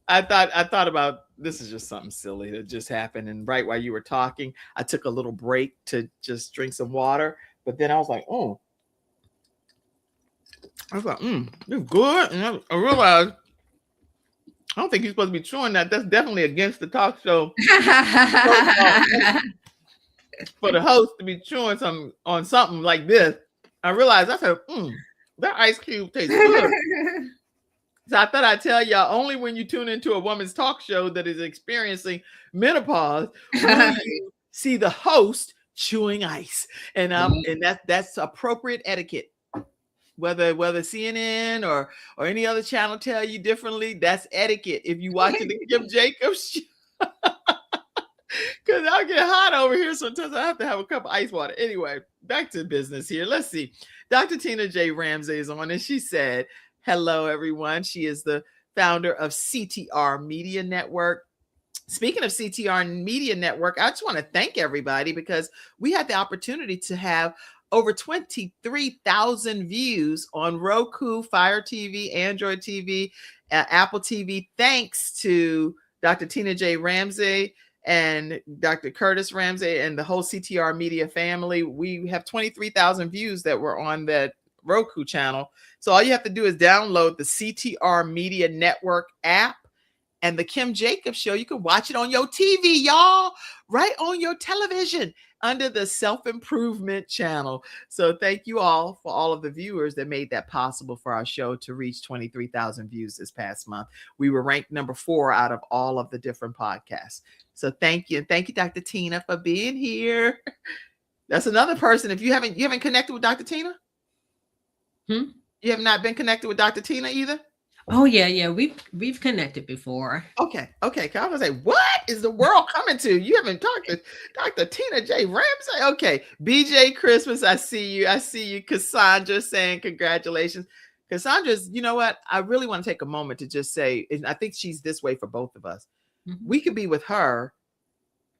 I thought about, this is just something silly that just happened. And right while you were talking, I took a little break to just drink some water. But then I was like, oh, I was like, it's good. And I realized, I don't think you're supposed to be chewing that. That's definitely against the talk show. For the host to be chewing on something like this. I realized, I said, that ice cube tastes good. So I thought I'd tell y'all, only when you tune into a woman's talk show that is experiencing menopause will you see the host chewing ice. And that's appropriate etiquette. Whether CNN or any other channel tell you differently, that's etiquette. If you watch the Kim Jacobs show, because I'll get hot over here. Sometimes I have to have a cup of ice water. Anyway, back to business here. Let's see. Dr. Tina J. Ramsay is on, and she said, hello, everyone. She is the founder of CTR Media Network. Speaking of CTR Media Network, I just want to thank everybody because we had the opportunity to have over 23,000 views on Roku, Fire TV, Android TV, Apple TV, thanks to Dr. Tina J. Ramsay and Dr. Curtis Ramsay and the whole CTR Media family. We have 23,000 views that were on that Roku channel. So all you have to do is download the CTR Media Network app and the Kim Jacobs Show. You can watch it on your TV, y'all, right on your television under the self-improvement channel. So thank you all for all of the viewers that made that possible for our show to reach 23,000 views this past month. We were ranked number 4 out of all of the different podcasts. So thank you. And thank you, Dr. Tina, for being here. That's another person. If you haven't connected with Dr. Tina? You have not been connected with Dr. Tina either? Oh yeah. We've connected before. Okay. I was gonna say, what is the world coming to? You haven't talked to Dr. Tina J. Ramsay? Okay. BJ Christmas, I see you. Cassandra saying congratulations. Cassandra's, you know what? I really want to take a moment to just say, and I think she's this way for both of us. We could be with her.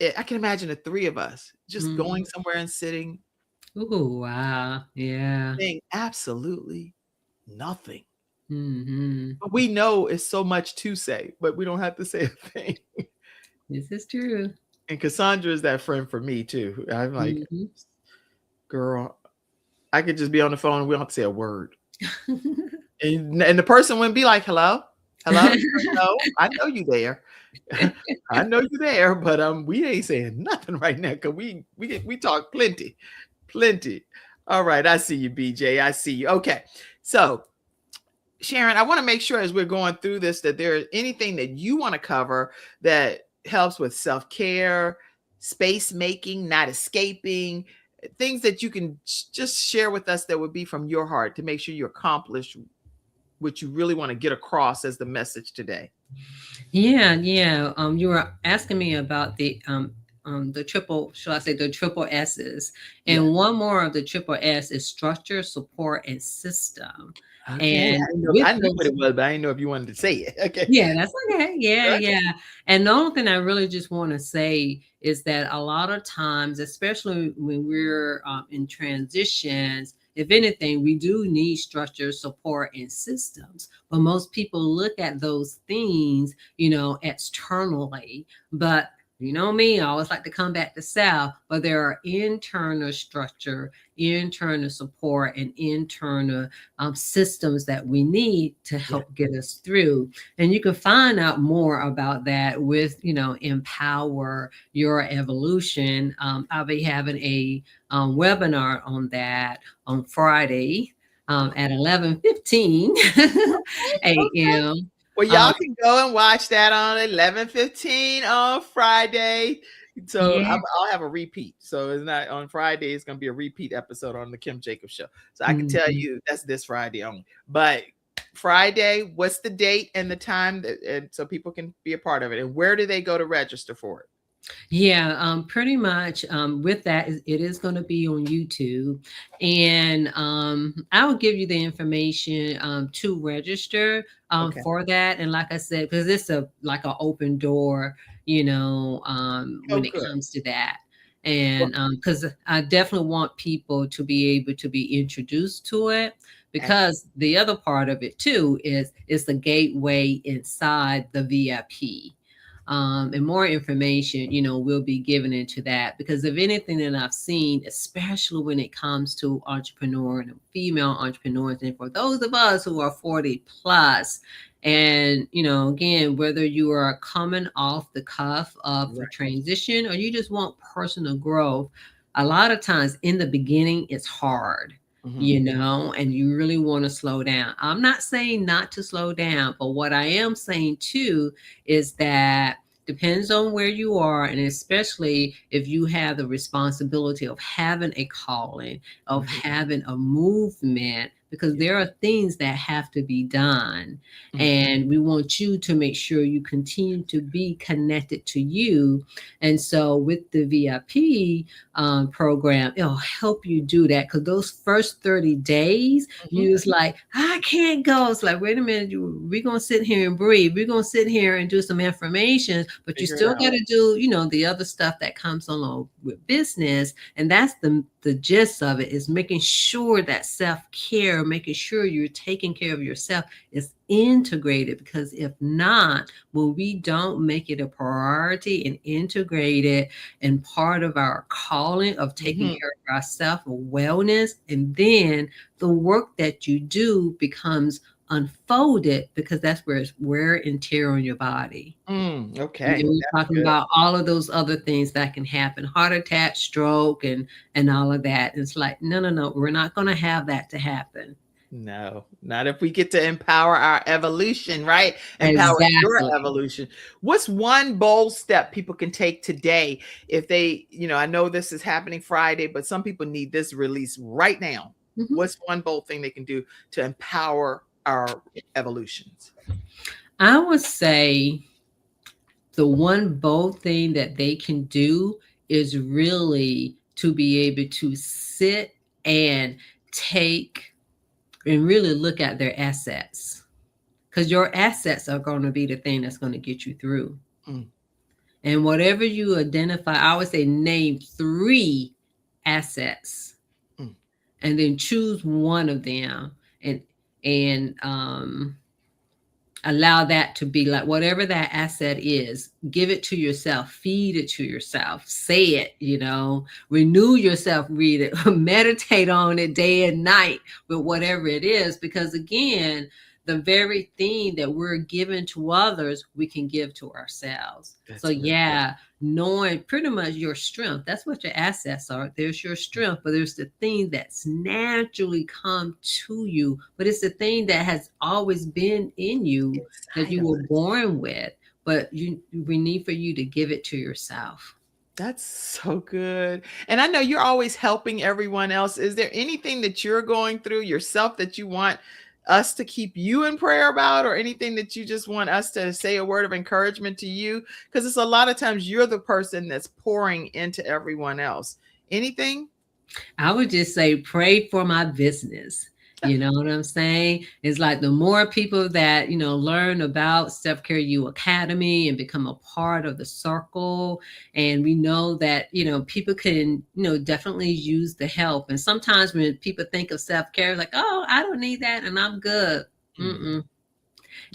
I can imagine the 3 of us just going somewhere and sitting. Ooh, wow. Yeah. Saying absolutely nothing. But we know it's so much to say, but we don't have to say a thing. This is true. And Cassandra is that friend for me too. I'm like, girl, I could just be on the phone and we don't have to say a word. and the person wouldn't be like, hello. No, I know you there. I know you there, but we ain't saying nothing right now because we talk plenty. All right, I see you, BJ. I see you. Okay, so Sharon, I want to make sure as we're going through this that there's anything that you want to cover that helps with self-care, space making, not escaping, things that you can just share with us that would be from your heart to make sure you accomplish what you really want to get across as the message today. Yeah. You were asking me about the triple S's, and one more of the triple S is structure, support, and system. Okay. And I knew what it was, but I didn't know if you wanted to say it. Okay. Yeah, that's okay. Yeah. And the only thing I really just want to say is that a lot of times, especially when we're in transitions, if anything, we do need structure, support, and systems. But most people look at those things, externally. But You know me, I always like to come back to self, but there are internal structure, internal support, and internal systems that we need to Yeah. help get us through. And you can find out more about that with, Empower Your Evolution. I'll be having a webinar on that on Friday at 11:15 Okay. a.m. Well, y'all can go and watch that on 11:15 on Friday. So Yeah. I'll have a repeat. So it's not on Friday. It's going to be a repeat episode on the Kim Jacobs Show. So I can tell Mhm. you that's this Friday only. But Friday, what's the date and the time and so people can be a part of it? And where do they go to register for it? Yeah, pretty much. With that, it is going to be on YouTube, and I will give you the information to register Okay. for that. And like I said, because it's like an open door, Oh, when it good. comes to that. Well, And because I definitely want people to be able to be introduced to it, excellent. because the other part of it too is it's the gateway inside the VIP. And more information, will be given into that, because of anything that I've seen, especially when it comes to entrepreneur and female entrepreneurs, and for those of us who are 40 plus, and again, whether you are coming off the cuff of a Right. transition or you just want personal growth, a lot of times in the beginning it's hard. Mhm. And you really want to slow down. I'm not saying not to slow down, but what I am saying too is that depends on where you are, and especially if you have the responsibility of having a calling, of Mhm. having a movement, because Yeah. there are things that have to be done, Mhm. and we want you to make sure you continue to be connected to you. And so with the VIP program, it'll help you do that, because those first 30 days Mhm. you was like, I can't go. It's like, wait a minute, we're gonna sit here and breathe. We're gonna sit here and do some information, but you Figure it still out. got to do, the other stuff that comes along with business. And that's the gist of it, is making sure that self-care, making sure you're taking care of yourself is integrated. Because if not, when we don't make it a priority and integrate it and part of our calling of taking Mhm. care of ourselves, wellness, and then the work that you do becomes unfolded, because that's where it's wear and tear on your body. And Okay. then we're That's talking good. about all of those other things that can happen, heart attack, stroke, and all of that. It's like, no, we're not going to have that to happen. No, not if we get to empower our evolution, right? Empower your Exactly. evolution. What's one bold step people can take today if they, I know this is happening Friday, but some people need this release right now. Mhm. What's one bold thing they can do to empower our evolutions? I would say the one bold thing that they can do is really to be able to sit and take and really look at their assets, because your assets are going to be the thing that's going to get you through. Mm, And whatever you identify, I would say name 3 assets, mm, and then choose one of them, and allow that to be like whatever that asset is. Give it to yourself, feed it to yourself, say it, renew yourself, read it, meditate on it day and night with whatever it is, because again, the very thing that we're giving to others, we can give to ourselves. So that's really good. yeah, knowing pretty much your strength, that's what your assets are. There's your strength, but there's the thing that's naturally come to you, but it's the thing that has always been in you, that Inside you of were us. born with, but we need for you to give it to yourself. That's so good. And I know you're always helping everyone else. Is there anything that you're going through yourself that you want us to keep you in prayer about, or anything that you just want us to say a word of encouragement to you? Because it's a lot of times you're the person that's pouring into everyone else. Anything? I would just say, pray for my business. You know what I'm saying? It's like the more people that, learn about Steph Curry U Academy and become a part of the circle. And we know that, people can, definitely use the help. And sometimes when people think of Steph Curry, like, oh, I don't need that and I'm good. Mhm. Mm-mm.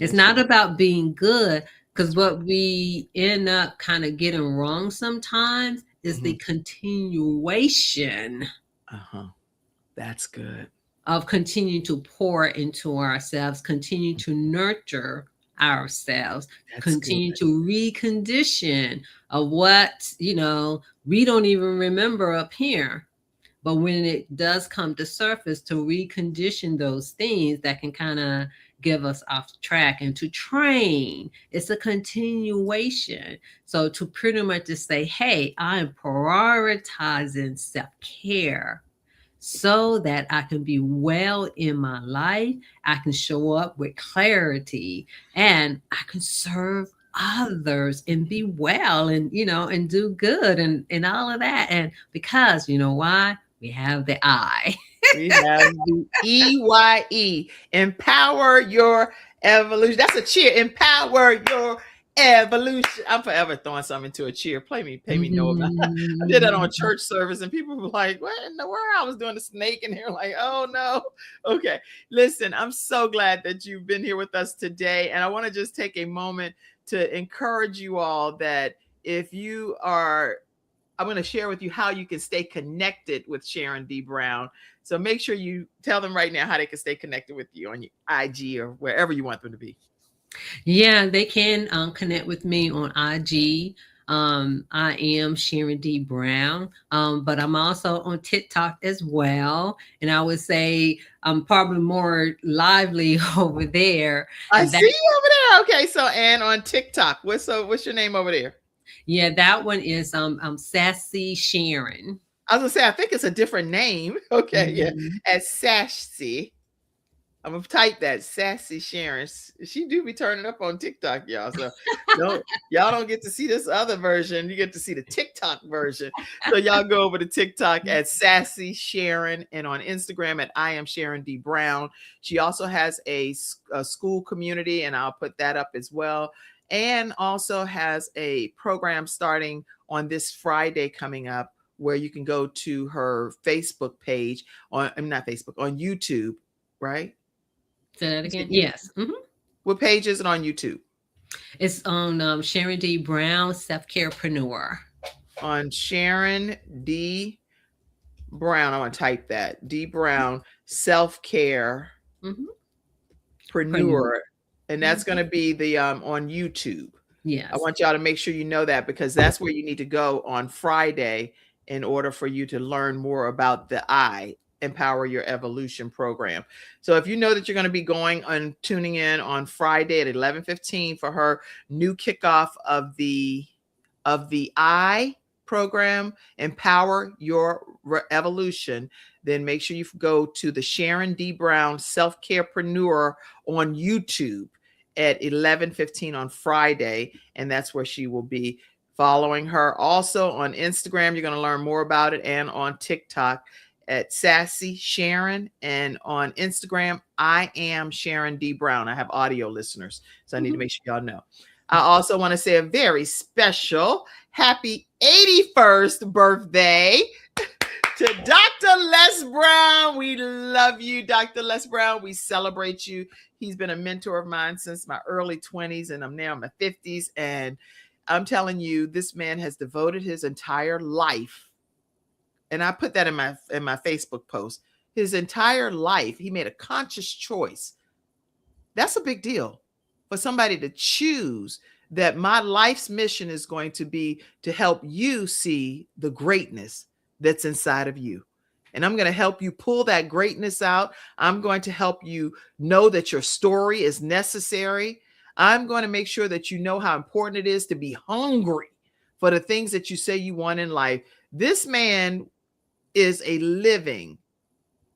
It's Yes, you not about being good, Because what we end up kind of getting wrong sometimes is the Mhm. continuation Uh-huh. That's good. of continuing to pour into ourselves, continue to nurture ourselves, That's good. continue to recondition of what, we don't even remember up here. But when it does come to surface, to recondition those things that can kind of give us off track and to train, it's a continuation. So to pretty much just say, hey, I'm prioritizing self-care so that I can be well in my life, I can show up with clarity, and I can serve others and be well and and do good and all of that. And because why? We have the I. We have the EYE, empower your evolution. That's a cheer. Empower your evolution. I'm forever throwing something to a cheer. Pay me no about. I did that on church service, and people were like, "What in the world?" I was doing the snake, and they're like, "Oh no." Okay, listen. I'm so glad that you've been here with us today, and I want to just take a moment to encourage you all that if you are, I'm going to share with you how you can stay connected with Sharon D. Brown. So make sure you tell them right now how they can stay connected with you on your IG or wherever you want them to be. Yeah, they can connect with me on IG. I am Sharon D. Brown, but I'm also on TikTok as well. And I would say I'm probably more lively over there. I And that, see you over there. Okay, so and on TikTok, what's your name over there? yeah, that one is Sassy Sharon. I was gonna say I think it's a different name. Okay, yeah, Mhm. as Sassy. I'm gonna type that Sassy Sharon. She do be turning up on TikTok, y'all. So y'all don't get to see this other version. You get to see the TikTok version. So y'all go over to TikTok at Sassy Sharon and on Instagram at I am Sharon D. Brown. She also has a school community, and I'll put that up as well. And also has a program starting on this Friday coming up where you can go to her Facebook page I'm not Facebook, on YouTube, right? Say that again. Yes. What page is it on YouTube? It's on Sharon D. Brown, Self Carepreneur. On Sharon D. Brown. I want to type that. D. Brown, Self Care Preneur. Preneur. And that's going to be the on YouTube. Yes. I want y'all to make sure you know that because that's where you need to go on Friday in order for you to learn more about the Empower Your Evolution program. So if you know that you're going to be going and tuning in on Friday at 11:15 for her new kickoff of the I program, Empower Your Evolution, then make sure you go to the Sharon D. Brown Self Carepreneur on YouTube at 11:15 on Friday, and that's where she will be. Following her also on Instagram, you're going to learn more about it, and on TikTok at Sassy Sharon, and on Instagram, I am Sharon D. Brown. I have audio listeners, so I need to make sure y'all know. I also want to say a very special happy 81st birthday to Dr. Les Brown. We love you, Dr. Les Brown. We celebrate you. He's been a mentor of mine since my early 20s, and I'm now in my 50s. And I'm telling you, this man has devoted his entire life. And I put that in my Facebook post. His entire life, he made a conscious choice. That's a big deal for somebody to choose that my life's mission is going to be to help you see the greatness that's inside of you. And I'm going to help you pull that greatness out. I'm going to help you know that your story is necessary. I'm going to make sure that you know how important it is to be hungry for the things that you say you want in life. This man is a living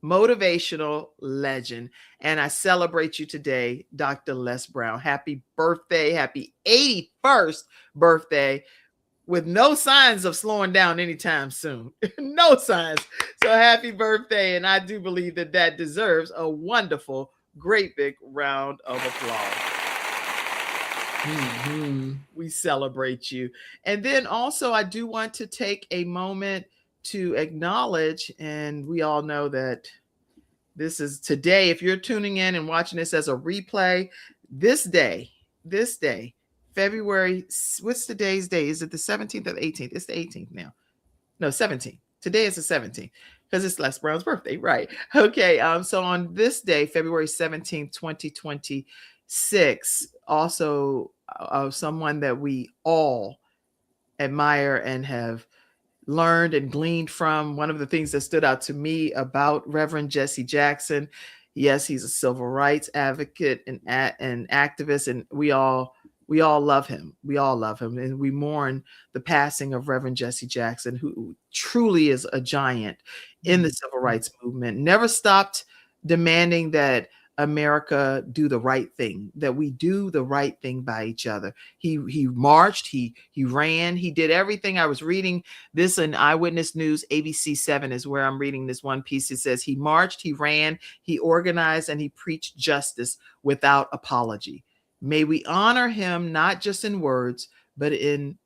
motivational legend, and I celebrate you today, Dr. Les Brown. Happy birthday. Happy 81st birthday, with no signs of slowing down anytime soon. No signs. So happy birthday. And I do believe that that deserves a wonderful, great big round of applause. We celebrate you. And then also, I do want to take a moment to acknowledge, and we all know that this is today, if you're tuning in and watching this as a replay, this day, February, what's today's day? Is it the 17th or the 18th? It's the 18th now. No, 17th. Today is the 17th because it's Les Brown's birthday, right? Okay. So on this day, February 17th, 2026, also someone that we all admire and have learned and gleaned from. One of the things that stood out to me about Reverend Jesse Jackson, yes, he's a civil rights advocate and activist, and we all love him. We all love him, and we mourn the passing of Reverend Jesse Jackson, who truly is a giant in the civil rights movement. Never stopped demanding that America do the right thing, that we do the right thing by each other. He marched, he ran, he did everything. I was reading this in Eyewitness News, ABC 7 is where I'm reading this one piece. It says he marched, he ran, he organized, and he preached justice without apology. May we honor him not just in words, but in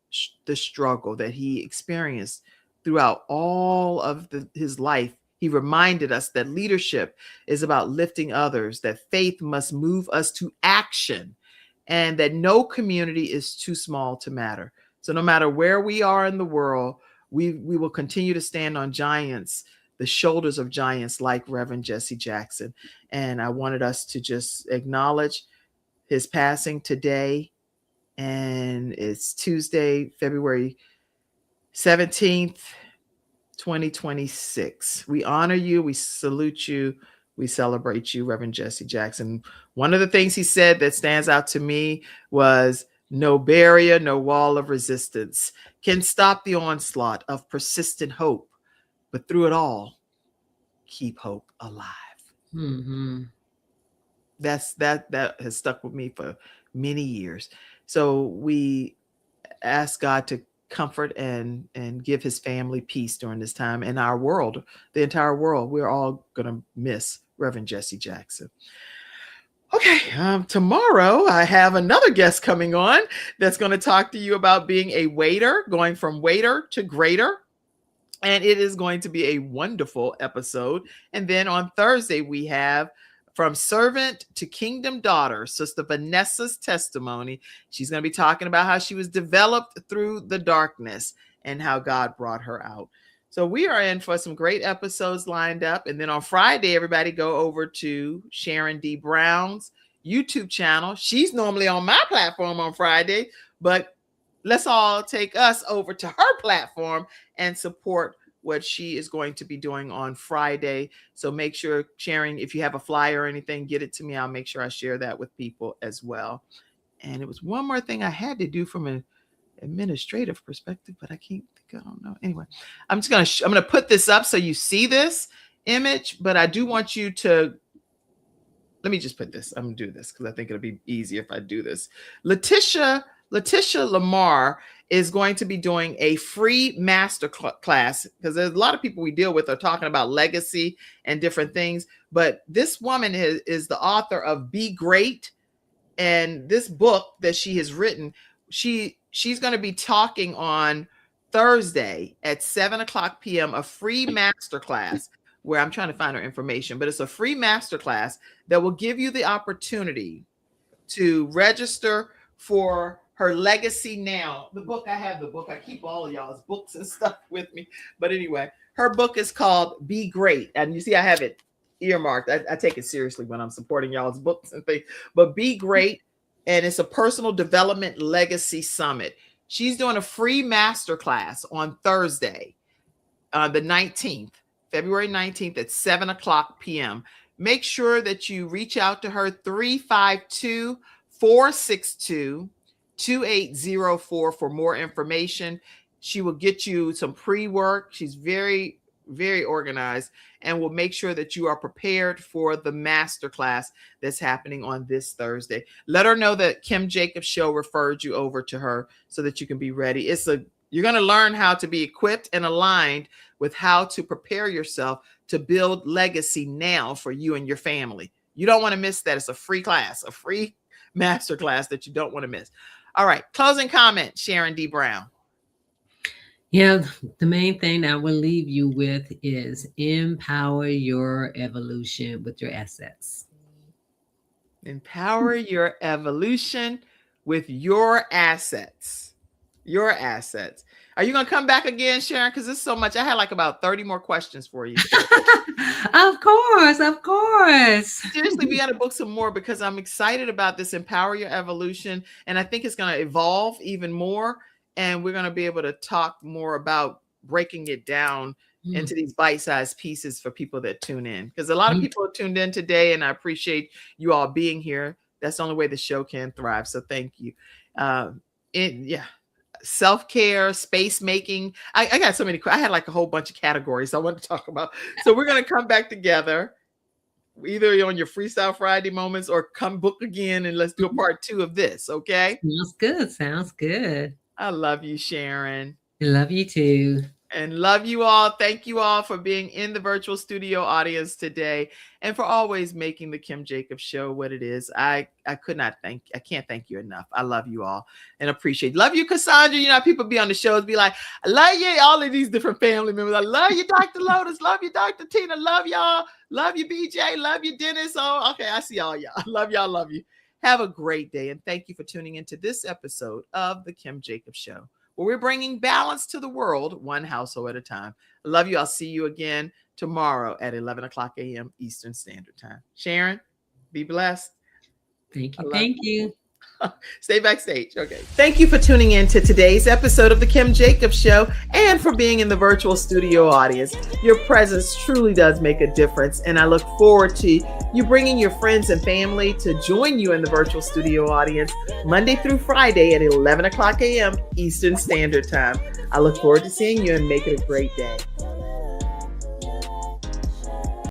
the struggle that he experienced throughout all of his life. He reminded us that leadership is about lifting others, that faith must move us to action, and that no community is too small to matter. So no matter where we are in the world, we will continue to stand on giants, the shoulders of giants like Reverend Jesse Jackson. And I wanted us to just acknowledge his passing today. And it's Tuesday, February 17th, 2026. We honor you. We salute you. We celebrate you, Reverend Jesse Jackson. One of the things he said that stands out to me was no barrier, no wall of resistance can stop the onslaught of persistent hope. But through it all, keep hope alive. Mm-hmm. That has stuck with me for many years. So we ask God to comfort and give his family peace during this time. And our world, the entire world, we're all going to miss Reverend Jesse Jackson. Okay, tomorrow I have another guest coming on that's going to talk to you about being a waiter, going from waiter to greater. And it is going to be a wonderful episode. And then on Thursday, we have From Servant to Kingdom Daughter, Sister Vanessa's testimony. She's going to be talking about how she was developed through the darkness and how God brought her out. So we are in for some great episodes lined up. And then on Friday, everybody go over to Sharon D. Brown's YouTube channel. She's normally on my platform on Friday, but let's all take us over to her platform and support what she is going to be doing on Friday. So make sure, Sharon, if you have a flyer or anything, get it to me. I'll make sure I share that with people as well. And it was one more thing I had to do from an administrative perspective, but I can't think, I don't know. Anyway, I'm going to put this up so you see this image, but I do want you to, let me just put this. I'm going to do this because I think it'll be easier if I do this. Letitia Lamar is going to be doing a free master class because there's a lot of people we deal with are talking about legacy and different things. But this woman is the author of Be Great. And this book that she has written, she's going to be talking on Thursday at 7:00 p.m., a free master class where I'm trying to find her information, but it's a free master class that will give you the opportunity to register for her Legacy Now. The book, I have the book. I keep all of y'all's books and stuff with me. But anyway, her book is called Be Great. And you see, I have it earmarked. I take it seriously when I'm supporting y'all's books and things. But Be Great, and it's a personal development legacy summit. She's doing a free masterclass on Thursday, the 19th, February 19th at 7:00 p.m. Make sure that you reach out to her, 352-462-2804 for more information. She will get you some pre-work. She's very, very organized and will make sure that you are prepared for the masterclass that's happening on this Thursday. Let her know that Kim Jacobs Show referred you over to her so that you can be ready. You're going to learn how to be equipped and aligned with how to prepare yourself to build legacy now for you and your family. You don't want to miss that. It's a free class, a free master class that you don't want to miss. All right. Closing comment, Sharon D. Brown. Yeah, the main thing I will leave you with is empower your evolution with your assets. Empower your evolution with your assets. Your assets. Are you going to come back again, Sharon? Because there's so much. I had like about 30 more questions for you. Of course, of course. Seriously, we got to book some more because I'm excited about this Empower Your Evolution. And I think it's going to evolve even more. And we're going to be able to talk more about breaking it down into these bite-sized pieces for people that tune in. Because a lot of people tuned in today, and I appreciate you all being here. That's the only way the show can thrive. So thank you. Self-care, space making. I got so many. I had like a whole bunch of categories I want to talk about. So we're going to come back together, either on your Freestyle Friday moments or come book again and let's do a part 2 of this. Okay. Sounds good. Sounds good. I love you, Sharon. I love you too. And love you all. Thank you all for being in the virtual studio audience today and for always making the Kim Jacobs Show what it is. I can't thank you enough. I love you all and appreciate. Love you, Cassandra. You know, people be on the shows, be like, I love you, all of these different family members. I love you, Dr. Lotus. Love you, Dr. Tina. Love y'all. Love you, BJ. Love you, Dennis. Oh, okay. I see all y'all. Love y'all. Love you. Have a great day. And thank you for tuning into this episode of the Kim Jacobs Show, where we're bringing balance to the world, one household at a time. I love you. I'll see you again tomorrow at 11 o'clock a.m. Eastern Standard Time. Sharon, be blessed. Thank you. Thank you. Stay backstage. Okay. Thank you for tuning in to today's episode of the Kim Jacobs Show and for being in the virtual studio audience. Your presence truly does make a difference. And I look forward to you bringing your friends and family to join you in the virtual studio audience Monday through Friday at 11 o'clock a.m. Eastern Standard Time. I look forward to seeing you and make it a great day.